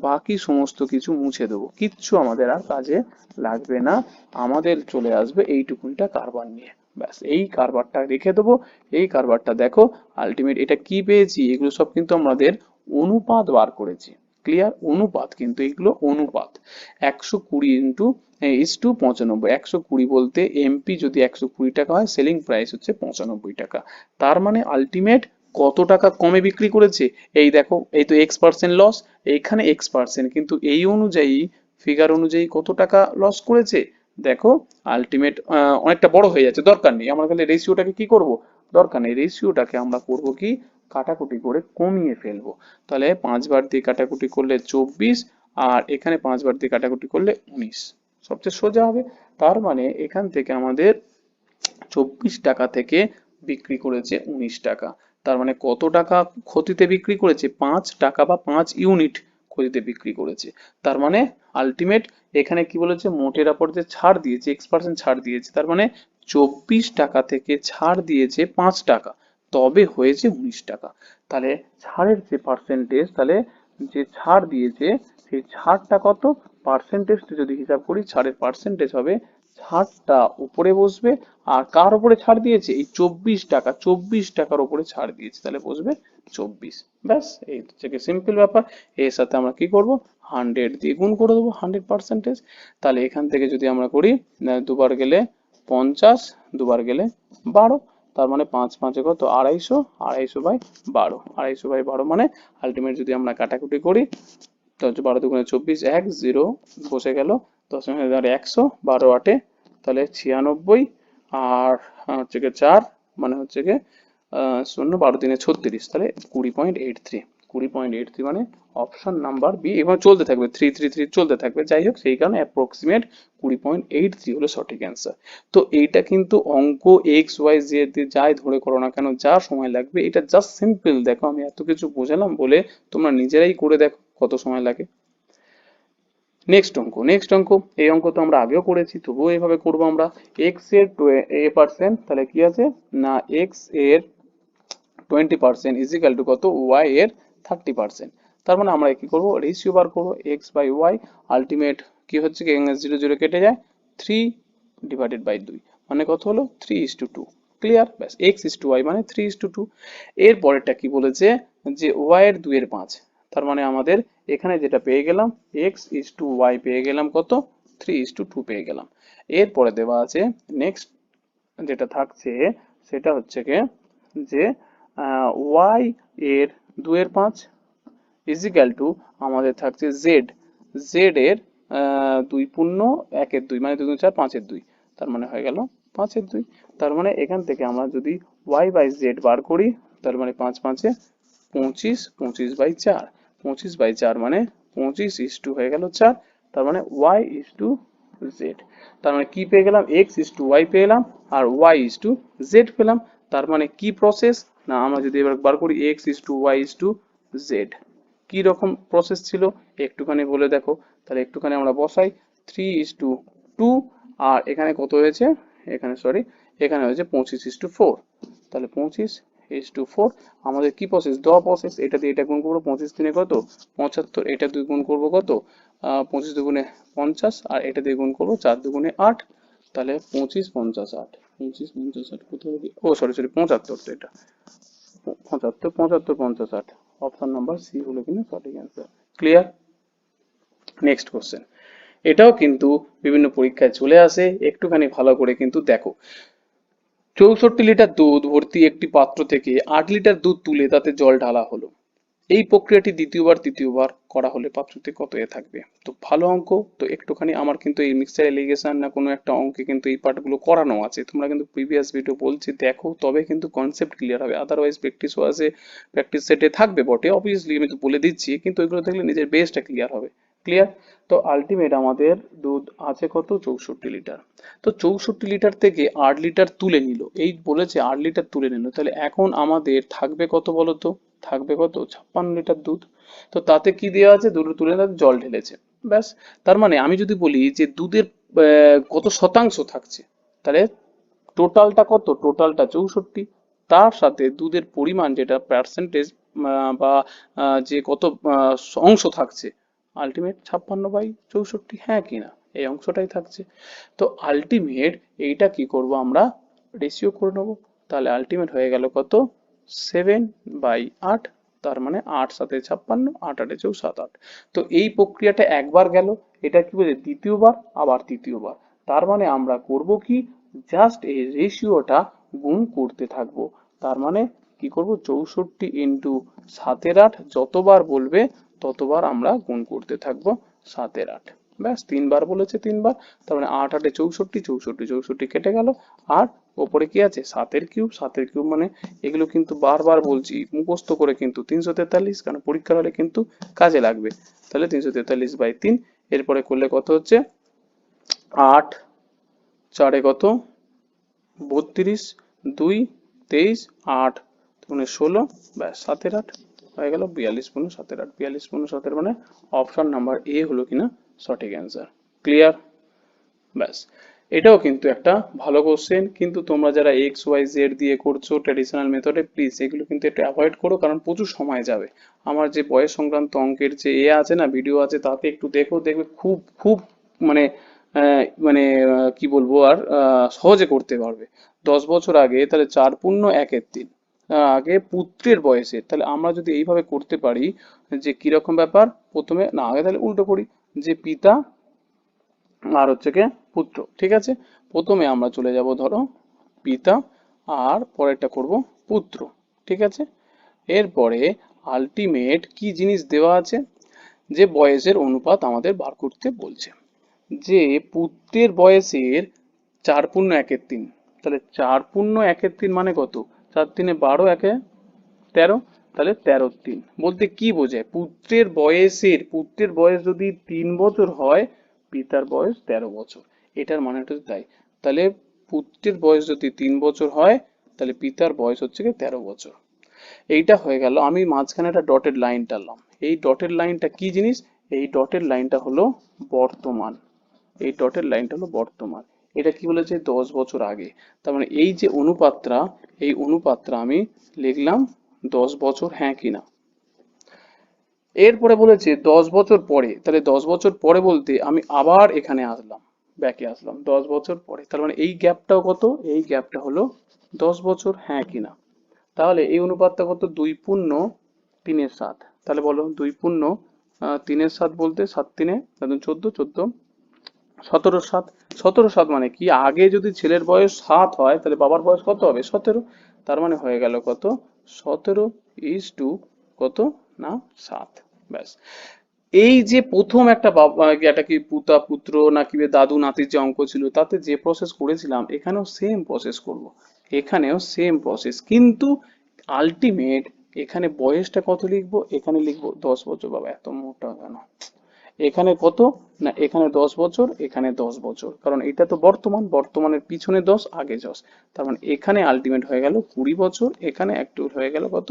বাকি সমস্ত কিছু মুছে দেবো, কিচ্ছু আমাদের আর কাজে লাগবে না। আমাদের চলে আসবে এইটুকুনটা কারবার নিয়ে। ব্যাস এই কারবারটা রেখে দেবো। এই কারবারটা দেখো, আলটিমেট এটা কি পেয়েছি? এগুলো সব কিন্তু আমাদের অনুপাত বার করেছি। ক্লিয়ার? অনুপাত, কিন্তু এগুলো অনুপাত। 120 ইন্টু ইস টু 95। 120 বলতে এমপি যদি 120 টাকা হয়, সেলিং প্রাইস হচ্ছে 95 টাকা। তার মানে আলটিমেট কত টাকা কমে বিক্রি করেছে? এই দেখো, এই তো X% লস, এইখানে X%, কিন্তু এই অনুযায়ী ফিগার অনুযায়ী কত টাকা লস করেছে? দেখো আলটিমেট অনেকটা বড় হয়ে যাচ্ছে, দরকার নেই আমার, খালি রেশিওটাকে কি করব? দরকার নেই, রেশিওটাকে আমরা করব কি কাটাকুটি করে কমিয়ে ফেলবো। তাহলে 5 বার দিয়ে কাটাকুটি করলে 24, আর এখানে 5 বার দিয়ে কাটাকুটি করলে 19, সবচেয়ে সোজা হবে। তার মানে এখান থেকে আমাদের 24 টাকা থেকে বিক্রি করেছে 19 টাকা। তার মানে কত টাকা ক্ষতিতে বিক্রি করেছে? 5 টাকা বা 5 ইউনিট ক্ষতিতে বিক্রি করেছে। তার মানে আলটিমেট এখানে কি বলেছে? মোটের উপর যে ছাড় দিয়েছে, X% ছাড় দিয়েছে, তার মানে 24 টাকা থেকে ছাড় দিয়েছে 5 টাকা, তবে হয়েছে 19 টাকা। তাহলে ছাড়ের যে পার্সেন্টেজ, তাহলে যে ছাড় দিয়েছে সেই ছাড়টা কত? পার্সেন্টেজটা যদি হিসাব করি, ছাড়ের পার্সেন্টেজ হবে, ছাড়টা উপরে বসবে, আর কার উপরে ছাড় দিয়েছে? এই 24 টাকা, 24 টাকার উপরে ছাড় দিয়েছে, তাহলে বসবে 24। ব্যাস এই থেকে সিম্পল ব্যাপার। এর সাথে আমরা কি করব? 100 দিয়ে গুণ করে দেবো, 100%। তাহলে এখান থেকে যদি আমরা করি, দুবার গেলে 50, দুবার গেলে 12, তার মানে 5 5 কত? 250, 250/12, 250/12 মানে আলটিমেট যদি আমরা কাটাকুটি করি, তো হচ্ছে 12 দুগুণে 24, 1 0 বসে গেল, 10 12 8, তাহলে 96, আর হচ্ছে গিয়ে 4 মানে হচ্ছে গিয়ে 0, 12 3 36, তাহলে 20.83। 20.83 মানে অপশন নাম্বার বি। এবং চলতে থাকবে 333 চলতে থাকবে, যাই হোক সেই কারণে অ্যাপ্রক্সিমেট 20.83 হলো সঠিক অ্যান্সার। তো এইটা কিন্তু অঙ্ক এক্স ওয়াই জেড যাই ধরে করো না কেন, যা সময় লাগবে, এটা জাস্ট সিম্পল। দেখো আমি এত কিছু বোঝালাম বলে তোমরা নিজেরাই করে দেখো কত সময় লাগে। নেক্সট অঙ্ক, এই অঙ্ক তো আমরা আগেও করেছি, তবুও এইভাবে করবো আমরা। এক্স এর a%, তাহলে কি আছে না এক্স এর 20% ইজিক্যাল টু কত? ওয়াই এর 30%। তার মানে আমরা কি করবো? রেশিও বার করবো, এক্স বাই ওয়াই। আলটিমেট কি হচ্ছে কি 0 0 কেটে যায়, 3/2, মানে কত হলো? 3:2। ক্লিয়ার? ব্যাস x:y মানে 3:2। এর পরেরটা কি বলেছে? যে y এর 2/5। তার মানে আমাদের এখানে যেটা পেয়ে গেলাম, x:y পেয়ে গেলাম কত? 3:2 পেয়ে গেলাম। এরপরে দেওয়া আছে নেক্সট যেটা থাকছে, সেটা হচ্ছে গিয়ে যে y এর 2/5 ইজিক্যাল টু আমাদের থাকছে z এর 2 × 1 = 2, মানে 2 × 4 5/2, তার মানে হয়ে গেল 5/2। তার মানে এখান থেকে আমরা যদি y/z বার করি, তার মানে 5 5 25, 25/4, 25/4 মানে 25 হয়ে গেল 4, তার মানে y/z। তার মানে কি পেয়ে গেলাম? x/y পেয়ে গেলাম, আর y/z পেলাম। তার মানে কি প্রসেস? না আমরা যদি এবার বার করি x/y/z, কি রকম প্রসেস ছিল একটুখানি বলে দেখো। তাহলে একটুখানি আমরা বসাই, 3:2, আর এখানে কত হয়েছে? এখানে সরি, এখানে হয়েছে 25:4। তাহলে 25:4 আমাদের কি প্রসেস, দেওয়া প্রসেস, এটা দিয়ে এটা গুণ করবো, 25 3 কত 75, এটা দিয়ে গুণ করবো কত 25 2 50, আর এটা দিয়ে গুণ করবো 4 2 8, তাহলে 25 50 8, 25 50 8 কত হবে, ও সরি 75, তো এটা 75 75 50 8, অপশন নাম্বার সি হলো কিনা সঠিক অ্যান্সার। ক্লিয়ার। নেক্সট কোশ্চেন, এটাও কিন্তু বিভিন্ন পরীক্ষায় চলে আসে, একটুখানি ভালো করে কিন্তু দেখো। 64 লিটার দুধ ভর্তি একটি পাত্র থেকে 8 লিটার দুধ তুলে তাতে জল ঢালা হলো। এই প্রক্রিয়াটি তৃতীয়বার করা হলে পাত্রতে কত এ থাকবে। তো ভালো অঙ্ক, তো একটুখানি আমার কিন্তু এই মিক্সচার এলিগেশন না কোনো একটা অঙ্কে কিন্তু এই পার্টগুলো করানো আছে, তোমরা কিন্তু প্রিভিয়াস ভিডিও বলছি দেখো, তবে কিন্তু কনসেপ্ট ক্লিয়ার হবে, আদারওয়াইজ প্র্যাকটিসও আছে, প্র্যাকটিস সেটে থাকবে বটে অবভিয়াসলি, আমি তো বলে দিচ্ছি, কিন্তু ওইগুলো দেখলে নিজের বেসটা ক্লিয়ার হবে। ক্লিয়ার। তো আলটিমেট আমাদের দুধ আছে কত 64 লিটার। তো 64 লিটার থেকে 8 লিটার তুলে নিল, এই বলেছে 8 লিটার তুলে নিল, তাহলে এখন আমাদের থাকবে কত বলতো, থাকবে কত 56 লিটার দুধ। তো তাতে কি দেওয়া আছে, দুধ তুলে তাতে জল ঢেলেছে, ব্যাস। তার মানে আমি যদি বলি যে দুধের কত শতাংশ থাকছে, তাহলে টোটালটা কত, টোটালটা 64, তার সাথে দুধের পরিমাণ যেটা পার্সেন্টেজ বা যে কত অংশ থাকছে, আলটিমেট 56/64, হ্যাঁ কিনা, এই অংশটাই থাকছে। তো আলটিমেট এইটা কি করব আমরা, রেশিও করে নেবো, তাহলে আলটিমেট হয়ে গেল কত 7/8, তার মানে 8 7 56, 8 8 7 8। তো এই প্রক্রিয়াটা একবার গেল, এটা কি বলে দ্বিতীয়বার, আবার তৃতীয়বার, তার মানে আমরা করব কি, জাস্ট এই রেশিওটা গুণ করতে থাকবো। তার মানে কি করব, 64 ইন্টু 7/8, যতবার বলবে ততবার আমরা গুণ করতে থাকবো 7/8, ব্যাস। 3বার বলেছে 3বার, তার মানে 8 8 64, 64 64 কেটে গেল, আর ওপরে কি আছে 7/3, 7/3 মানে এগুলো কিন্তু বারবার বলছি মুখস্থ করে, কিন্তু 343, কারণ পরীক্ষার হলে কিন্তু কাজে লাগবে। তাহলে 343/3, এরপরে করলে কত হচ্ছে 8 4 কত 32, 2 23, 8 মানে 16, ব্যাস 7/8 হয়ে গেল 42/7/8, 42/7 মানে অপশন নাম্বার এ হলো কিনা সঠিক অ্যান্সার। ক্লিয়ার। ব্যাস, এটাও কিন্তু একটা ভালো কোশ্চেন, কিন্তু তোমরা যারা এক্স ওয়াই জেড দিয়ে করছো ট্র্যাডিশনাল মেথডে, প্লিজ এগুলো কিন্তু একটু অ্যাভয়েড করো, কারণ প্রচুর সময় যাবে। আমার যে বয়স সংক্রান্ত অঙ্কের যে আছে না ভিডিও আছে, তাতে একটু দেখো, দেখবে খুব খুব মানে কি বলবো আর সহজে করতে পারবে। 10 বছর আগে তাহলে 4 × 1 = 3, আগে পুত্রের বয়সে, তাহলে আমরা যদি এইভাবে করতে পারি যে কিরকম ব্যাপার, প্রথমে না আগে তাহলে উল্টো করি, যে পিতা আর হচ্ছে কে পুত্র, ঠিক আছে। প্রথমে আমরা চলে যাব ধরো পিতা, আর পরেরটা করব পুত্র, ঠিক আছে। এরপরে আলটিমেট কি জিনিস দেওয়া আছে, যে বয়সের অনুপাত আমাদের বার করতে বলছে, যে পুত্রের বয়সের 4 × 1 = 3, তাহলে 4 × 1 = 3 মানে কত, 4 3 12, 1 13, তাহলে 13/3 বলতে কি বোঝায়, পুত্রের বয়স যদি 3 বছর হয়, পিতার বয়স 13 বছর, এটার মানেটা তাই। তাহলে পুত্রের বয়স যদি 3 বছর হয়, তাহলে পিতার বয়স হচ্ছে কি 13 বছর। এইটা হয়ে গেল, আমি মাঝখানে একটা ডটেড লাইন টানলাম, এই ডটেড লাইনটা কি জিনিস, এই ডটেড লাইনটা হলো বর্তমান, এই ডটেড লাইনটা হলো বর্তমান। এটা কি বলেছে 10 বছর আগে, তার মানে এই যে অনুপাতটা, এই অনুপাতটা আমি লিখলাম 10 বছর, হ্যাঁ কিনা। এরপরে বলেছে 10 বছর পরে, তাহলে 10 বছর পরে বলতে আমি আবার এখানে আসলাম, ব্যাকে আসলাম 10 বছর পরে, তার মানে এই গ্যাপটাও কত, এই গ্যাপটা হলো 10 বছর, হ্যাঁ কিনা। তাহলে এই অনুপাতটা কত, 2 × 3 = 7, তাহলে বলো 2 × 3 = 7 বলতে 7 3 14 14 17/7, 17/7 মানে কি, আগে যদি ছেলের বয়স 7 হয়, তাহলে বাবার বয়স কত হবে 17, তার মানে হয়ে গেল কত 17 কত না 7, ব্যাস। এই যে প্রথম একটা এটা কি পুতা পুত্র না কি দাদু নাতির যে অঙ্ক ছিল, তাতে যে প্রসেস করেছিলাম এখানেও সেম প্রসেস করব, এখানেও সেম প্রসেস, কিন্তু আলটিমেট এখানে বয়সটা কত লিখবো, এখানে লিখবো 10 বছর, বাবা এত মোটা কেন, এখানে কত না, এখানে 10 বছর, এখানে 10 বছর, কারণ এটা তো বর্তমান, বর্তমানের পিছনে 10 আগে 10, তার মানে এখানে আলটিমেট হয়ে গেল 20 বছর, এখানে একটু হয়ে গেল কত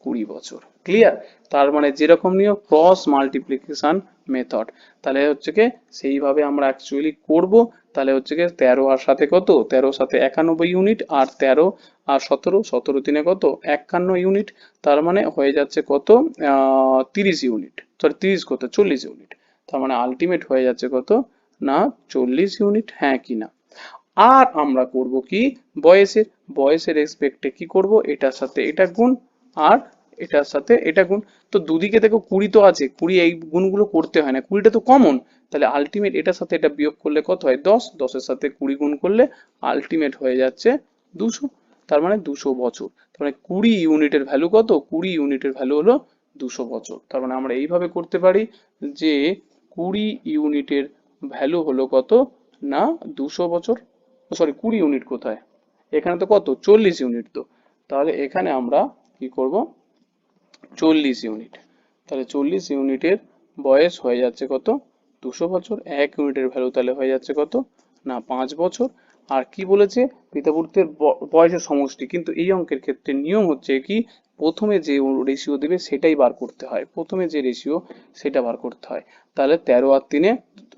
20 বছর। ক্লিয়ার। তার মানে যেরকম নিয়ম ক্রস মাল্টিপ্লিকেশন মেথড, তাহলে হচ্ছে কি সেইভাবে আমরা অ্যাকচুয়ালি করব। তাহলে হচ্ছে গিয়ে 13 আর সাথে কত, 13 সাথে 91 ইউনিট, আর 13 আর 17, 17 তিনে কত 51 ইউনিট। তার মানে হয়ে যাচ্ছে কত 30 ইউনিট, সরি 30 কত 40 ইউনিট। তার মানে আলটিমেট হয়ে যাচ্ছে কত না 40 ইউনিট, হ্যাঁ কি না। আর আমরা করব কি বয়সের, বয়সের রেসপেক্টে কি করব, এটার সাথে এটা গুণ আর এটার সাথে এটা গুণ। তো দুদিকে দেখো 20 তো আছে, 20 এই গুণগুলো করতে হয় না, 20টা তো কমন। তাহলে আলটিমেট এটার সাথে এটা বিয়োগ করলে কত হয় 10, 10 এর সাথে 20 গুণ করলে আলটিমেট হয়ে যাচ্ছে 200। তার মানে 200 বছর। তার মানে 20 ইউনিটের ভ্যালু কত, 20 ইউনিটের ভ্যালু হলো 200 বছর। তার মানে আমরা এইভাবে করতে পারি যে 20 ইউনিটের ভ্যালু হলো কত না 200 বছর। সরি 20 ইউনিট কোথায়, এখানে তো কত 40 ইউনিট। তো তাহলে এখানে আমরা কি করব 40 ইউনিট। তাহলে 40 ইউনিটের বয়স হয়ে যাচ্ছে কত 200 বছর। 1 ইউনিটের ভ্যালু তাহলে হয়ে যাচ্ছে কত না 5 বছর। আর কি বলেছে পিতা পুত্রের বয়সের সমষ্টি, কিন্তু এই অঙ্কের ক্ষেত্রে নিয়ম হচ্ছে কি প্রথমে যে রেশিও দেবে সেটাই বার করতে হয়, প্রথমে যে রেশিও সেটা বার করতে হয়। তাহলে 13 আর 3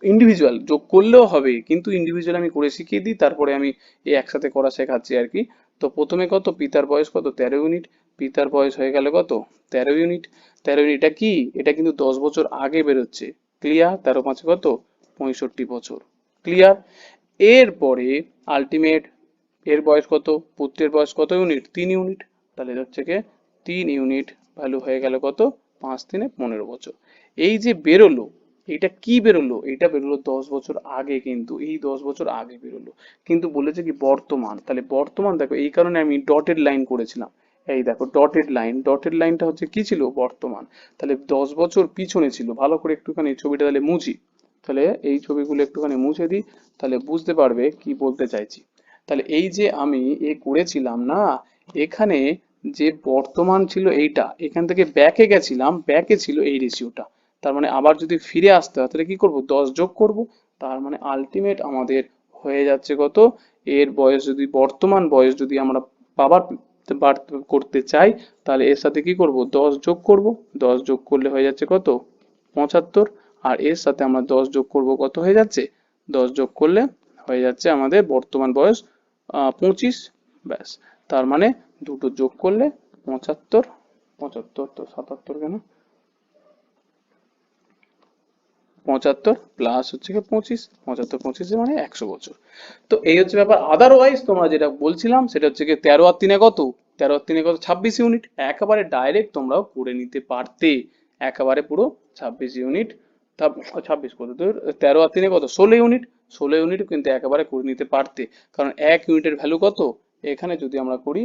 ইন্ডিভিজুয়াল যোগ করলেও হবে, কিন্তু ইন্ডিভিজুয়াল আমি করে শিখিয়ে দিই, তারপরে আমি এই একসাথে করা শেখাচ্ছি আর কি। তো প্রথমে কত পিতার বয়স কত 13 ইউনিট, পিতার বয়স হয়ে গেল কত 13 ইউনিট। 13 ইউনিট এটা কি, এটা কিন্তু 10 বছর আগে বেরোচ্ছে, ক্লিয়ার। 13 5 কত 65 বছর, ক্লিয়ার। এরপরে আলটিমেট এর বয়স কত, পুত্রের বয়স কত ইউনিট 3 ইউনিট। তাহলে হচ্ছে কি 3 ইউনিট ভ্যালু হয়ে গেল কত 5 3 15 বছর। এই যে বেরোলো এটা কি বেরোলো, এটা বেরোলো 10 বছর আগে, কিন্তু এই 10 বছর আগে বেরোলো, কিন্তু বলেছে কি বর্তমান। তাহলে বর্তমান দেখো এই কারণে আমি ডটেড লাইন করেছিলাম, এই দেখো ডটেড লাইন, ডটেড লাইনটা হচ্ছে কি ছিল বর্তমান। তাহলে 10 বছর পিছনে ছিল, ভালো করে একটুখানি ছবিটা তাহলে মুছি, তাহলে এই ছবিগুলো একটুখানি মুছে দিই, তাহলে বুঝতে পারবে কি বলতে চাইছি। তাহলে এই যে আমি এ করেছিলাম না, এখানে যে বর্তমান ছিল এইটা, এখান থেকে ব্যাকে গেছিলাম, ব্যাকে ছিল এই রেশিওটা। তার মানে আবার যদি ফিরে আসতে হয় তাহলে কি করব 10 যোগ করব। তার মানে আলটিমেট আমাদের হয়ে যাচ্ছে কত, এর বয়স যদি বর্তমান বয়স যদি আমরা পাবার বার করতে চাই, তাহলে এর সাথে কি করব 10 যোগ করব। 10 যোগ করলে হয়ে যাচ্ছে কত 75, আর এর সাথে আমরা 10 যোগ করব কত হয়ে যাচ্ছে 10 যোগ করলে হয়ে যাচ্ছে আমাদের বর্তমান বয়স 25, ব্যাস। তার মানে দুটো যোগ করলে 75, 75 তো 77 কেন 75 প্লাস হচ্ছে কি 25, 75 25 মানে 100 বছর। তো এই হচ্ছে ব্যাপার। আদারওয়াইজ তোমরা যেটা বলছিলাম সেটা হচ্ছে কি 13 আর 3 কত, 13 আর 3 কত 26 ইউনিট, একেবারে ডাইরেক্ট তোমরাও করে নিতে পারতে, একেবারে পুরো 26 ইউনিট। তা 26 কত তোর 13 আর 3 কত 16 ইউনিট, 16 ইউনিট কিন্তু একেবারে করে নিতে পারতে, কারণ 1 ইউনিটের ভ্যালু কত, এখানে যদি আমরা করি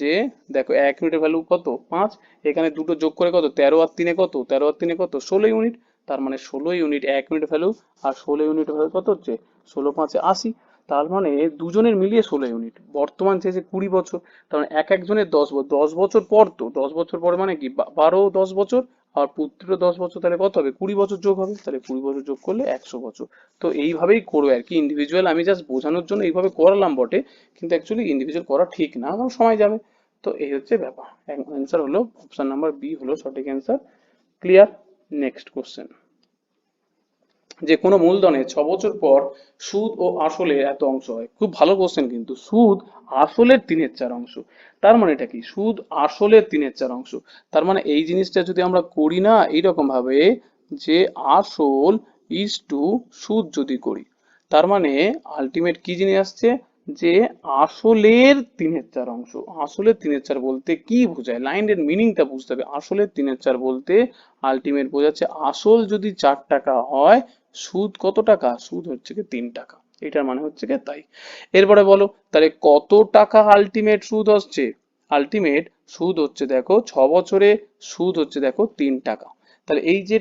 যে দেখো 1 ইউনিটের ভ্যালু কত 5, এখানে দুটো যোগ করে কত 13 আর 3 কত, 13 আর 3 কত 16 ইউনিট। তার মানে 16 ইউনিট 1 ইউনিট ভ্যালু, আর 16 ইউনিট ভ্যালু কত হচ্ছে 16 5 80। তার মানে দুজনের মিলিয়ে 16 ইউনিট, বর্তমান চেয়েছে 20 বছর। তার মানে এক একজনের 10 বছর, 10 বছর পর, তো 10 বছর পর মানে কি 12 10 বছর, আর পুত্রের 10 বছর, তাহলে কত হবে 20 বছর যোগ হবে, তাহলে 20 বছর যোগ করলে 100 বছর। তো এইভাবেই করবে আর কি ইন্ডিভিজুয়াল, আমি জাস্ট বোঝানোর জন্য এইভাবে করালাম বটে, কিন্তু অ্যাকচুয়ালি ইন্ডিভিজুয়াল করা ঠিক না, কারণ সময় যাবে। তো এই হচ্ছে ব্যাপার, অ্যান্সার হলো অপশন নাম্বার বি হলো সঠিক অ্যান্সার, ক্লিয়ার। নেক্সট কোশ্চেন, যে কোনো মূলধনে 6 বছর পর সুদ ও আসলে এত অংশ হয়। খুব ভালো কোশ্চেন, কিন্তু সুদ আসলের 3/4 অংশ, তার মানে এটা কি সুদ আসলের 3/4 অংশ। তার মানে এই জিনিসটা যদি আমরা করি না এইরকম ভাবে, যে আসল ইজ টু সুদ যদি করি, তার মানে আলটিমেট কি জিনিস আসছে, যে আসলের 3/4 অংশ। আসলের 3/4 বলতে কি বোঝায়, লাইনের মিনিংটা বুঝতে হবে। আসলের 3/4 বলতে আলটিমেট বোঝাচ্ছে আসল যদি 4 টাকা হয়, সুদ কত টাকা, সুদ হচ্ছে কি 3 টাকা, এটার মানে হচ্ছে কি তাই। এরপরে বলো তাহলে কত টাকা আলটিমেট সুদ হচ্ছে, আলটিমেট সুদ হচ্ছে দেখো 6 বছরে সুদ হচ্ছে দেখো 3 টাকা। তাহলে এই যে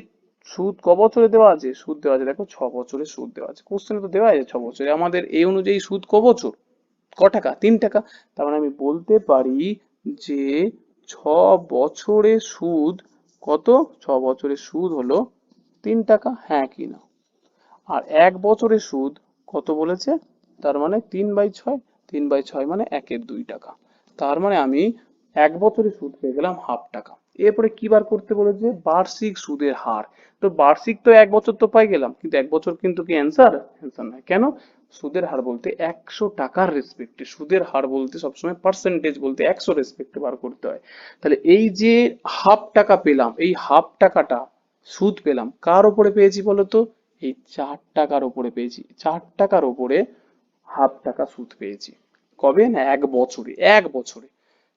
সুদ ক বছরে দেওয়া আছে, সুদ দেওয়া আছে দেখো 6 বছরে সুদ দেওয়া আছে, কোশ্চেনে তো দেওয়া আছে 6 বছরে, আমাদের এই অনুযায়ী সুদ ক বছর ক টাকা 3 টাকা। তার মানে আমি বলতে পারি যে 6 বছরে সুদ কত, 6 বছরের সুদ হলো 3 টাকা, হ্যাঁ কি না। আর 1 বছরের সুদ কত বলেছে, তার মানে 3/6, 3/6 মানে 1/2 টাকা। তার মানে আমি 1 বছরের সুদ পেয়ে গেলাম ½ টাকা। এরপরে কি বার করতে বলেছে, বার্ষিক সুদের হার। তো বার্ষিক তো 1 বছর তো পাই গেলাম, কিন্তু 1 বছর কিন্তু কি অ্যান্সার? অ্যান্সার নয়। কেন? সুদের হার বলতে 100 টাকার রেসপেক্টে, সুদের হার বলতে সবসময় পার্সেন্টেজ বলতে 100 রেসপেক্টে বার করতে হয়। তাহলে এই যে হাফ টাকা পেলাম, এই হাফ টাকাটা সুদ পেলাম কার ওপরে পেয়েছি বলতো? এই 4 টাকার ওপরে পেয়েছি, 4 টাকার ওপরে হাফ টাকা সুদ পেয়েছি। কবে? না 1 বছরে, 1 বছরে।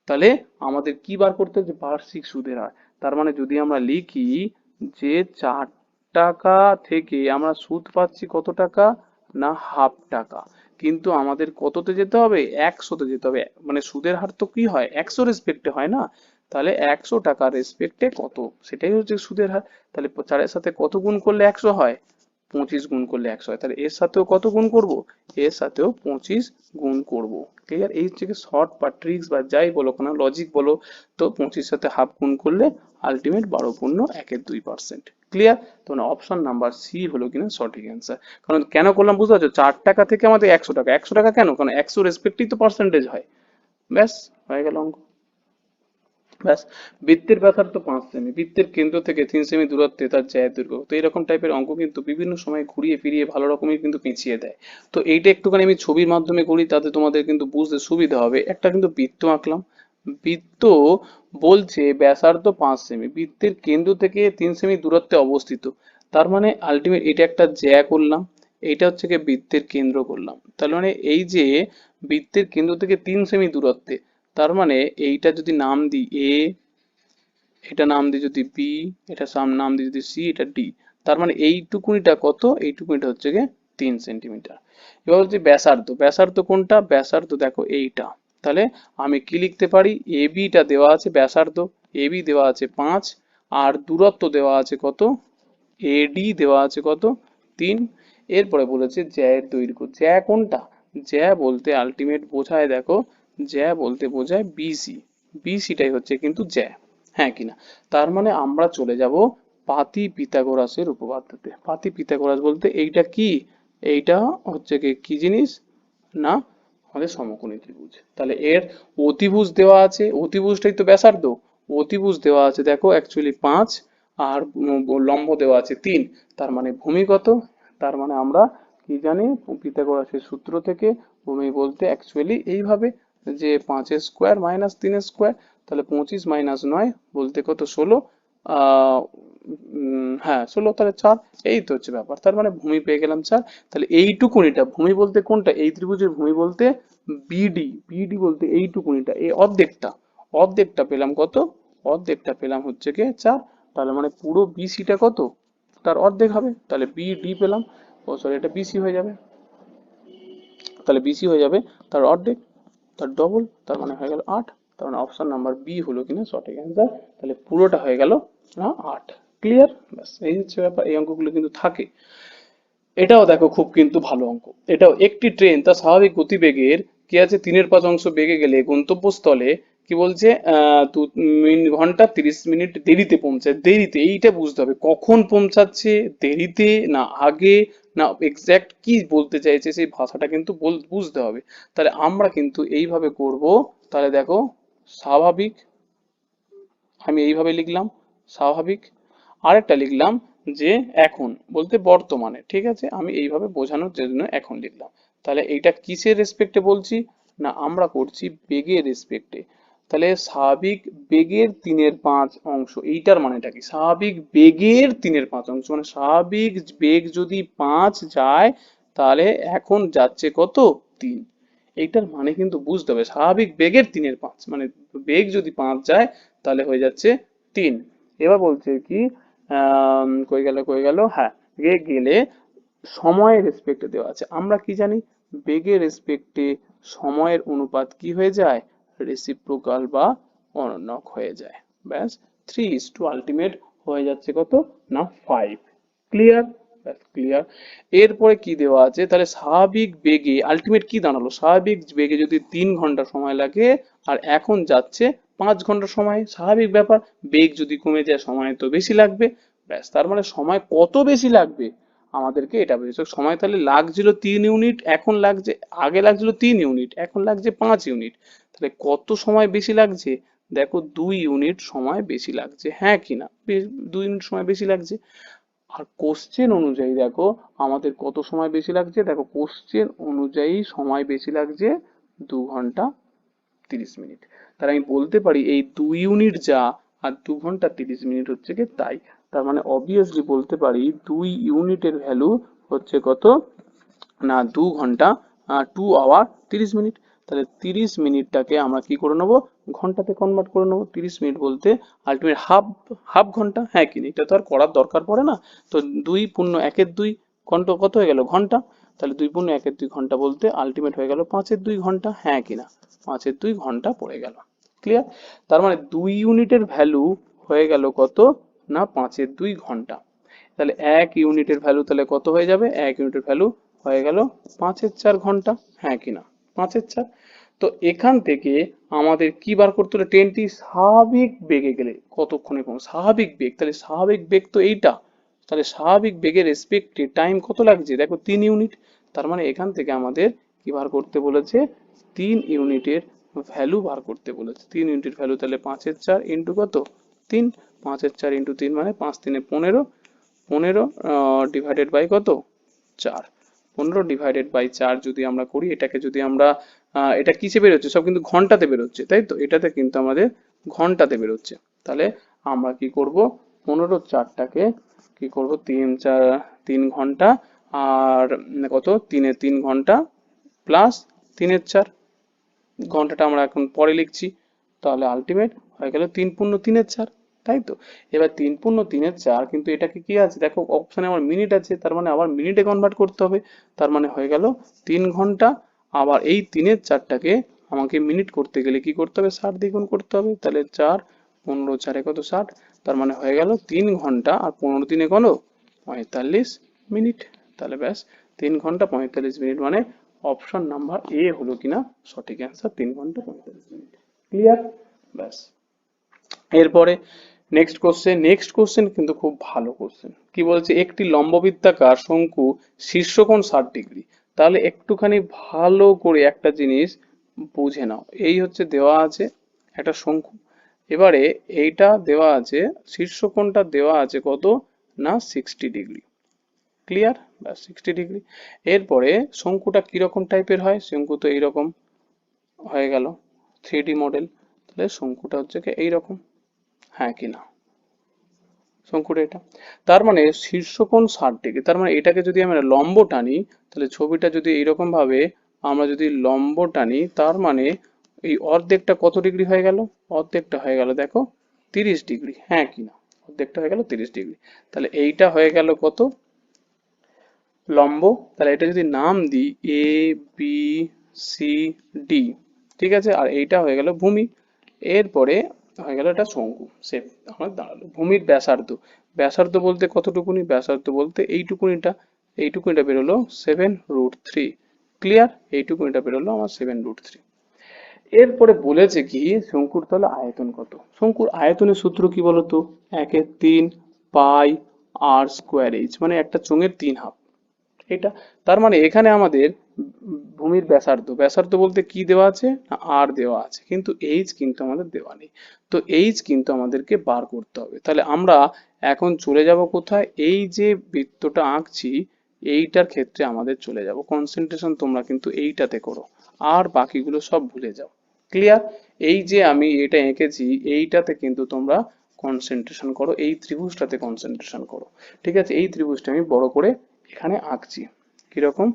তাহলে আমাদের কি বার করতে হবে? যে বার্ষিক সুদের হার। তার মানে যদি আমরা লিখি যে 4 টাকা থেকে আমরা সুদ পাচ্ছি কত টাকা? না হাফ টাকা। কিন্তু আমাদের কততে যেতে হবে? 100তে যেতে হবে। মানে সুদের হার তো কি হয়? 100 রেসপেক্টে হয় না? তাহলে 100 টাকার রেসপেক্টে কত, সেটাই হচ্ছে সুদের হার। তাহলে 4-এর সাথে কত গুণ করলে 100 হয়? 25 গুণ করলে 100 হয়। তাহলে এর সাথেও কত গুণ করব? এর সাথেও 25 গুণ করব। ক্লিয়ার? এই হচ্ছে শর্ট বা ট্রিক্স বা যাই বলো কোনো লজিক বলো। তো 25 সাথে হাফ গুণ করলে আলটিমেট 12.12%। ক্লিয়ার? তো মানে অপশন নাম্বার সি হলো কিনা সঠিক অ্যান্সার। কারণ কেন করলাম বুঝতে পারছো? 4 টাকা থেকে আমাদের 100 টাকা, 100 টাকা কেন? কারণ 100 রেসপেক্টেই তো পার্সেন্টেজ হয়। ব্যাস, হয়ে গেল অঙ্ক। ব্যাস। বৃত্তের ব্যাসার্ধ 5 সেমি, বৃত্তের কেন্দ্র থেকে 3 সেমি দূরত্বে তার জ্যায়ের দৈর্ঘ্য। তো এরকম টাইপের অঙ্ক কিন্তু বিভিন্ন সময় ঘুরিয়ে ফিরিয়ে ভালো রকমই কিন্তু পেঁচিয়ে দেয়। তো এইটা একটুখানি আমি ছবির মাধ্যমে করি, তাতে তোমাদের কিন্তু বুঝতে সুবিধা হবে। একটা কিন্তু বৃত্ত আঁকলাম। বৃত্ত বলছে ব্যাসার্ধ 5 সেমি, বৃত্তের কেন্দ্র থেকে 3 সেমি দূরত্বে অবস্থিত। তার মানে আলটিমেট এটা একটা জ্যা করলাম, এইটা হচ্ছে গিয়ে বৃত্তের কেন্দ্র করলাম। তার মানে এই যে বৃত্তের কেন্দ্র থেকে 3 সেমি দূরত্বে, তার মানে এইটা যদি নাম দিই এ, এটা নাম দিই যদি বি, এটা নাম দিই যদি সি, এটা ডি। তার মানে এইটুকুনিটা কত? এইটুকুনিটা হচ্ছে গিয়ে 3 সেন্টিমিটার। এবার হচ্ছে ব্যাসার্ধ, ব্যাসার্ধ কোনটা? ব্যাসার্ধ দেখো এইটা। তাহলে আমি কি লিখতে পারি? এ বিটা দেওয়া আছে ব্যাসার্ধ, এ বি দেওয়া আছে 5, আর দূরত্ব দেওয়া আছে কত? এডি দেওয়া আছে কত? 3। এরপরে বলেছে জ্যায়ের দৈর্ঘ্য। জ্যা কোনটা? জ্যা বলতে আলটিমেট বোঝায় দেখো, জ্যা বলতে বোঝায় বিসি, বিসিটাই হচ্ছে কিন্তু জ্যা। হ্যাঁ কিনা? তার মানে আমরা চলে যাব পাতি পিথাগোরাসের উপপাদ্যতে। পাতি পিথাগোরাস বলতে এইটা কি? এইটা হচ্ছে কি কি জিনিস? না আমাদের সমকোণী ত্রিভুজ। তাহলে এর অতিভুজ দেওয়া আছে, অতিভুজটাই তো ব্যাসার্ধ। অতিভুজ দেওয়া আছে দেখো অ্যাকচুয়ালি 5, আর লম্ব দেওয়া আছে 3। তার মানে ভূমি কত? তার মানে আমরা কি জানি পিথাগোরাসের সূত্র থেকে? ভূমি বলতে অ্যাকচুয়ালি এইভাবে যে 5 স্কোয়ার মাইনাস 3 স্কোয়ার। তাহলে 25 মাইনাস 9 বলতে কত? 16। হ্যাঁ 16, তাহলে 4। এই তো হচ্ছে ব্যাপার। তার মানে ভূমি পেয়ে গেলাম 4। তাহলে এইটুকুনিটা ভূমি বলতে কোনটা? এই ত্রিভুজের ভূমি বলতে বিডি, বিডি বলতে এইটুকুনিটা, এই অর্ধেকটা। অর্ধেকটা পেলাম কত? অর্ধেকটা পেলাম হচ্ছে গিয়ে 4। তাহলে মানে পুরো বিসিটা কত? তার অর্ধেক হবে। তাহলে বিডি পেলাম, ও সরি এটা বিসি হয়ে যাবে। তাহলে বিসি হয়ে যাবে তার অর্ধেক, তার ডবল, তার মানে হয়ে গেল 8। তার মানে অপশন নাম্বার বি হলো কিনা সঠিক অ্যান্সার। তাহলে পুরোটা হয়ে গেল না 8। ক্লিয়ার? ব্যাস, এই হচ্ছে ব্যাপার। এই অঙ্কগুলো কিন্তু থাকে। এটাও দেখো খুব কিন্তু ভালো অঙ্ক। এটাও একটি ট্রেন তার স্বাভাবিক গতিবেগের কি আছে 3/5 বেগে গেলে গন্তব্যস্থলে কি বলছে ঘন্টা 30 মিনিট দেরিতে পৌঁছায়। দেরিতে, এইটা বুঝতে হবে কখন পৌঁছাচ্ছে, দেরিতে না আগে, না এক্সাক্ট কি বলতে চাইছে সেই ভাষাটা কিন্তু বুঝতে হবে। তাহলে আমরা কিন্তু এইভাবে করব। তাহলে দেখো স্বাভাবিক, আমি এইভাবে লিখলাম স্বাভাবিক। আরেকটা লিখলাম যে এখন বলতে বর্তমানে, ঠিক আছে? আমি এইভাবে বোঝানোর জন্য এখন লিখলাম। তাহলে এইটা কিসের রেসপেক্টে বলছি? না আমরা করছি বেগের রেসপেক্টে। তাহলে স্বাভাবিক বেগের 3/5 এইটার মানেটা কি? স্বাভাবিক বেগের 3/5 মানে স্বাভাবিক বেগ যদি 5 যায়, তাহলে এখন যাচ্ছে কত? 3। এইটার মানে কিন্তু বুঝতে হবে স্বাভাবিক বেগের 3/5 মানে বেগ যদি 5 যায় তাহলে হয়ে যাচ্ছে 3। এবার বলছে কি কই গেল কই গেল, হ্যাঁ বেগ গেলে সময়ের রেসপেক্টে দেওয়া আছে। আমরা কি জানি? বেগের রেসপেক্টে সময়ের অনুপাত কি হয়ে যায়? রেসিপ্রোকাল বা অনুরণক হয়ে যায়। ব্যাস, 3:2 আলটিমেট হয়ে যাচ্ছে কত? না 5। ক্লিয়ার? ব্যাস ক্লিয়ার। এরপরে কি দেওয়া আছে? তাহলে স্বাভাবিক বেগে আলটিমেট কি দাঁড়ালো? স্বাভাবিক বেগে যদি 3 ঘন্টা সময় লাগে আর এখন যাচ্ছে 5 ঘন্টা সময়, স্বাভাবিক ব্যাপার। বেগ যদি কমে যায় সময় তো বেশি লাগবে। ব্যাস, তার মানে সময় কত বেশি লাগবে আমাদেরকে এটা বুঝতে হবে। সময় তাহলে লাগছিল 3 ইউনিট, এখন লাগছে, আগে লাগছিল 3 ইউনিট, এখন লাগছে 5 ইউনিট। তাহলে কত সময় বেশি লাগছে? দেখো 2 ইউনিট সময় বেশি লাগছে, হ্যাঁ কি না? 2 ইউনিট সময় বেশি লাগছে। আর কোশ্চেন অনুযায়ী দেখো আমাদের কত সময় বেশি লাগছে, দেখো কোশ্চেন অনুযায়ী সময় বেশি লাগছে 2 ঘন্টা 30 মিনিট। তাহলে আমি বলতে পারি এই 2 ইউনিট যা আর 2 ঘন্টা 30 মিনিট হচ্ছে কি তাই। তার মানে অবভিয়াসলি বলতে পারি 2 ইউনিটের ভ্যালু হচ্ছে কত না 2 ঘন্টা 2 আওয়ার 30 মিনিট। তাহলে 30 মিনিটটাকে আমরা কি করে নেবো, ঘন্টাতে কনভার্ট করে নেবো। 30 মিনিট বলতে আলটিমেট হাফ, হাফ ঘন্টা, হ্যাঁ কি না? এটা তো আর করার দরকার পড়ে না। তো 2 পূর্ণ 1-এর 2 ঘন্টা কত হয়ে গেল, ঘন্টা। তাহলে 2 পূর্ণ 1-এর 2 ঘন্টা বলতে আলটিমেট হয়ে গেল 5-এর 2 ঘন্টা, হ্যাঁ কি না? 5-এর 2 ঘন্টা পড়ে গেল। ক্লিয়ার? তার মানে 2 ইউনিটের ভ্যালু হয়ে গেল কত না 5-এর 2 ঘন্টা। তাহলে 1 ইউনিটের ভ্যালু তাহলে কত হয়ে যাবে, 1 ইউনিটের ভ্যালু হয়ে গেল 5-এর 4 ঘন্টা, হ্যাঁ কি না? 5-এর 4। তো এখান থেকে আমাদের কি বার করতে হলো, ট্রেনটি স্বাভাবিক বেগে গেলে কতক্ষণে পৌঁছে, স্বাভাবিক বেগ, তাহলে স্বাভাবিক বেগ তো এইটা। তাহলে স্বাভাবিক বেগের রেসপেক্টে টাইম কত লাগছে, দেখো 3 ইউনিট। তার মানে এখান থেকে আমাদের কি বার করতে বলেছে, 3 ইউনিটের ভ্যালু বার করতে বলেছে। 3 ইউনিটের ভ্যালু তাহলে 5-এর 4 ইন্টু কত, 3। 5-এর 4 ইন্টু 3 মানে 5-3-এ 15। 15 ডিভাইডেড বাই কত, 4। 15 ডিভাইডেড বাই 4 যদি আমরা করি, এটাকে যদি আমরা এটা কিসে বেরোচ্ছে, সব কিন্তু ঘন্টাতে বেরোচ্ছে, তাই তো? এটাতে কিন্তু আমাদের ঘন্টাতে বেরোচ্ছে। তাহলে আমরা কি করব, 15-4টাকে কি করব, 3 ঘন্টা আর কত, 3-এ 3 ঘন্টা প্লাস 3-এর 4 ঘন্টাটা আমরা এখন পরে লিখছি। তাহলে আলটিমেট হয়ে গেল 3 পূর্ণ 3-এর 4, তাই তো? এবার 3 পূর্ণ 3-এর 4, কিন্তু এটাকে কি আছে দেখো অপশনে আমার মিনিট আছে, তার মানে আবার মিনিটে কনভার্ট করতে হবে। তার মানে হয়ে গেল 3 ঘন্টা। আবার এই 3-এর 4টাকে আমাকে মিনিট করতে গেলে কি করতে হবে, 60 দিয়ে গুণ করতে হবে। তাহলে 4, 15 4-এ কত 60, তার মানে হয়ে গেল 3 ঘন্টা আর 15 3-এ কত, 45 মিনিট। তাহলে ব্যাস, 3 ঘন্টা 45 মিনিট মানে অপশন নাম্বার এ হলো কিনা সঠিক অ্যান্সার, 3 ঘন্টা 45 মিনিট। ক্লিয়ার? ব্যাস। এরপরে নেক্সট কোশ্চেন কিন্তু খুব ভালো কোশ্চেন। কি বলছে, একটি লম্ববৃত্তাকার শঙ্কু শীর্ষকোণ 60 ডিগ্রি। তাহলে একটুখানি ভালো করে একটা জিনিস বুঝে নাও। এই হচ্ছে দেওয়া আছে একটা শঙ্কু, এবারে এইটা দেওয়া আছে, শীর্ষকোণটা দেওয়া আছে কত না 60 ডিগ্রি। ক্লিয়ার? ব্যাস 60 ডিগ্রি। এরপরে শঙ্কুটা কিরকম টাইপের হয়, শঙ্কু তো এইরকম হয়ে গেল 3D মডেল। তাহলে শঙ্কুটা হচ্ছে কি এইরকম, হ্যাঁ কি না? শঙ্কুটা এটা। তার মানে শীর্ষকোণ 60 ডিগ্রি, তার মানে এটাকে যদি আমরা লম্ব টানি, তাহলে ছবিটা যদি এইরকম ভাবে আমরা যদি লম্ব টানি, তার মানে এই অর্ধেকটা কত ডিগ্রি হয়ে গেল, অর্ধেকটা হয়ে গেল দেখো 30 ডিগ্রি, হ্যাঁ কি না? অর্ধেকটা হয়ে গেল 30 ডিগ্রি। তাহলে এইটা হয়ে গেল কত, লম্ব। তাহলে এটা যদি নাম দিই ABCD, ঠিক আছে? আর এইটা হয়ে গেল ভূমি। এরপরে হয়ে গেল এটা শঙ্কু শেপ আমার দাঁড়ালো। ভূমির ব্যাসার্ধ, ব্যাসার্ধ বলতে কতটুকুনি, ব্যাসার্ধ বলতে এইটুকুনিটা, এইটুকুনিটা বেরোলো 7√3। ক্লিয়ার? এইটুকুনিটা বেরোলো আমার 7√3। এরপরে বলেছে কি শঙ্কুর তাহলে আয়তন কত। শঙ্কুর আয়তনের সূত্র কি বলতো, 1/3 পাই আর স্কোয়ার এইচ, মানে একটা চোঙের 3 হাফ এটা। তার মানে এখানে আমাদের ভূমির ব্যাসার্ধ, ব্যাসার্ধ বলতে কি দেওয়া আছে, আর দেওয়া আছে, কিন্তু এইচ কিন্তু আমাদের দেওয়া নেই। তো এইচ কিন্তু আমাদেরকে বার করতে হবে। তাহলে আমরা এখন চলে যাব কোথায়, এই যে বৃত্তটা আঁকছি এইটার ক্ষেত্রে আমাদের চলে যাব। কনসেন্ট্রেশন তোমরা কিন্তু এইটাতে করো, আর বাকিগুলো সব ভুলে যাও। ক্লিয়ার? এই যে আমি এটা এঁকেছি এইটাতে কিন্তু তোমরা কনসেন্ট্রেশন করো, এই ত্রিভুজটাতে কনসেন্ট্রেশন করো। ঠিক আছে? এই ত্রিভুজটা আমি বড় করে এখানে আঁকছি। কিরকম,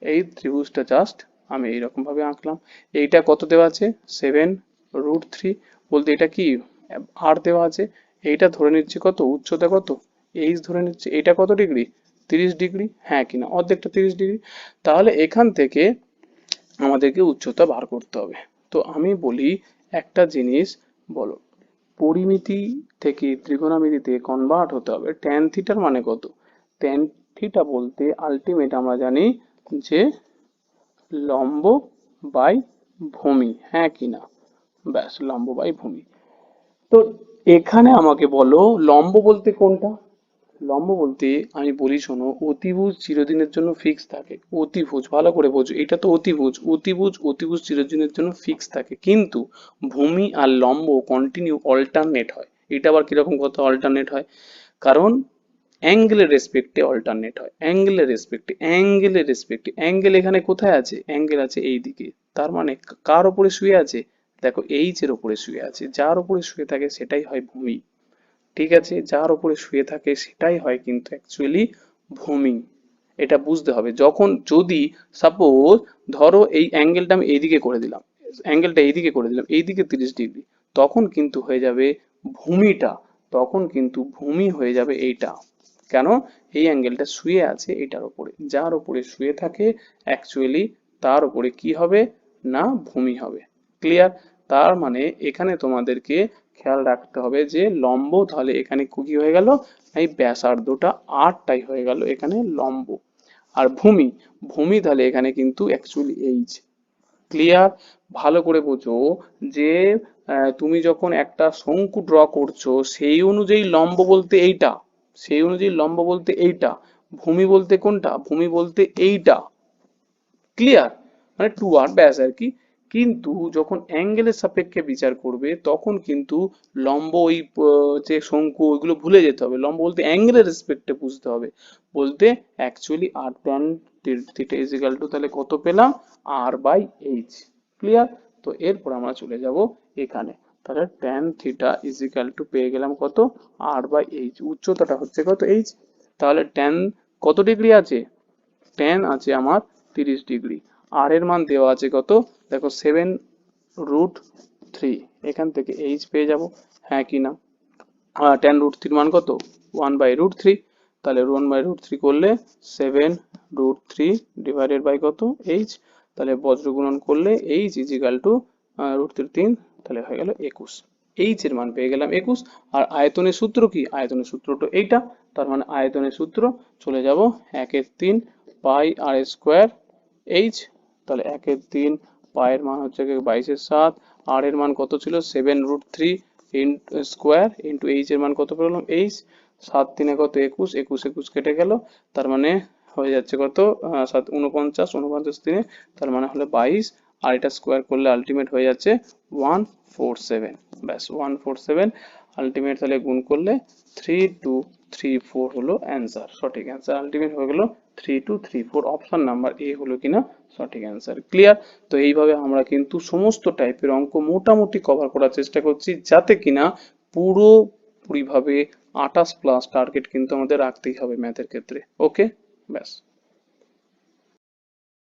এই ত্রিভুজটা জাস্ট আমি এইরকম ভাবে আঁকলাম। এইটা কত দেওয়া আছে, 7√3, বলতে এটা কি আর দেওয়া আছে। এইটা ধরে নিচ্ছি কত, উচ্চতা কত, এইচ ধরে নিচ্ছি। এটা কত ডিগ্রি, 30 ডিগ্রি, হ্যাঁ কিনা? অর্ধেকটা 30 ডিগ্রি। তাহলে এখান থেকে আমাদেরকে উচ্চতা বার করতে হবে। তো আমি বলি একটা জিনিস, বলো পরিমিতি থেকে ত্রিকোণমিতিতে কনভার্ট হতে হবে। ট্যান থিটার মানে কত, ট্যান থিটা বলতে আলটিমেট আমরা জানি যে লম্ব বাই ভূমি, হ্যাঁ কি না? ব্যাস, লম্ব বাই ভূমি। তো এখানে আমাকে বলো লম্ব বলতে কোনটা, লম্ব বলতে আমি বলি শোনো, অতিভুজ চিরদিনের জন্য ফিক্স থাকে। অতিভুজ ভালো করে বোঝো, এটা তো অতিভুজ, অতিভুজ চিরদিনের জন্য ফিক্স থাকে, কিন্তু ভূমি আর লম্ব কন্টিনিউ অল্টারনেট হয়। এটা আবার কিরকম কথা অল্টারনেট হয়? কারণ অ্যাঙ্গেলের রেসপেক্টে অল্টারনেট হয়, অ্যাঙ্গেল এখানে কোথায় আছে? অ্যাঙ্গেল আছে এই দিকে। তার মানে কার ওপরে শুয়ে আছে? দেখো এইচ এর ওপরে শুয়ে আছে, যার ওপরে শুয়ে থাকে সেটাই হয় ভূমি। ঠিক আছে, যার উপরে শুয়ে থাকে সেটাই হয় কিন্তু অ্যাকচুয়ালি ভূমি। এটা বুঝতে হবে। যখন যদি সাপোজ ধরো এই অ্যাঙ্গেলটা আমি এইদিকে করে দিলাম, এইদিকে 30 ডিগ্রি, তখন কিন্তু হয়ে যাবে ভূমিটা, তখন কিন্তু ভূমি হয়ে যাবে এইটা। কেন? এই অ্যাঙ্গেলটা শুয়ে আছে এটার উপরে, যার উপরে শুয়ে থাকে অ্যাকচুয়ালি তার উপরে কি হবে? না ভূমি হবে। ক্লিয়ার? তার মানে এখানে তোমাদেরকে খেয়াল রাখতে হবে যে লম্ব, তাহলে এখানে কি হয়ে গেল? এই ব্যাসার্ধটা আরটাই হয়ে গেল এখানে লম্ব। আর ভূমি, তাহলে এখানে কিন্তু অ্যাকচুয়ালি এইচ। ক্লিয়ার? ভালো করে বোঝো যে তুমি যখন একটা শঙ্কু ড্র করছো সেই অনুযায়ী লম্ব বলতে এইটা, ভূমি বলতে কোনটা? ভূমি বলতে এইটা। ক্লিয়ার? মানে 2R ব্যাস আর কি। কিন্তু যখন অ্যাঙ্গেলের সাপেক্ষে বিচার করবে তখন কিন্তু লম্ব ওই যে শঙ্কু ওইগুলো ভুলে যেতে হবে, লম্ব বলতে অ্যাঙ্গেলের রেসপেক্টে বুঝতে হবে। বলতে অ্যাকচুয়ালি আর tan theta is equal to, তাহলে কত পেলাম? R by H. ক্লিয়ার? তো এরপর আমরা চলে যাব এখানে, তাহলে tan theta is equal to পেয়ে গেলাম কত? আর বাই এইচ। উচ্চতাটা হচ্ছে কত? এইচ। তাহলে ট্যান কত ডিগ্রি আছে? ট্যান আছে আমার 30 ডিগ্রি। আর এর মান দেওয়া আছে কত? দেখো 7√3। এখান থেকে এইচ পেয়ে যাব, হ্যাঁ কি না? ট্যান রুট থ্রির মান কত? 1/√3। তাহলে 1/√3 করলে 7√3 ডিভাইডেড বাই কত? এইচ। তাহলে বজ্র গুণন করলে এইচ ইজ ইকাল টু √3, তাহলে হয়ে গেল 21। এইচ এর মান পেয়ে গেলাম 21। আর আয়তনের সূত্র কি? আয়তনের সূত্রটা এইটা। তার মানে আয়তনের সূত্র চলে যাব 1/3 পাই আর স্কোয়ার এইচ। তাহলে 1/3 পায়ের মান হচ্ছে 22/7, আর এর মান কত ছিল? 7√3 স্কোয়ার ইন্টু এইচ এর মান কত পেলাম? এইচ। 7×3 কত? 21, 21 কেটে গেল, তার মানে হয়ে যাচ্ছে কত? 49, 49 তার মানে হলো 22। আর এটা স্কোয়ার করলে আলটিমেট হয়ে যাচ্ছে 147। ব্যাস 147 আলটিমেট, তাহলে গুণ করলে 3234 হলো অ্যান্সার, সঠিক অ্যান্সার। আলটিমেট হয়ে গেল 3234। অপশন নাম্বার এ হলো কিনা সঠিক অ্যান্সার। ক্লিয়ার? তো এইভাবে আমরা কিন্তু সমস্ত টাইপের অঙ্ক মোটামুটি কভার করার চেষ্টা করছি, যাতে কিনা পুরোপুরিভাবে 28+ টার্গেট কিন্তু আমাদের রাখতেই হবে ম্যাথের ক্ষেত্রে। ওকে, ব্যাস।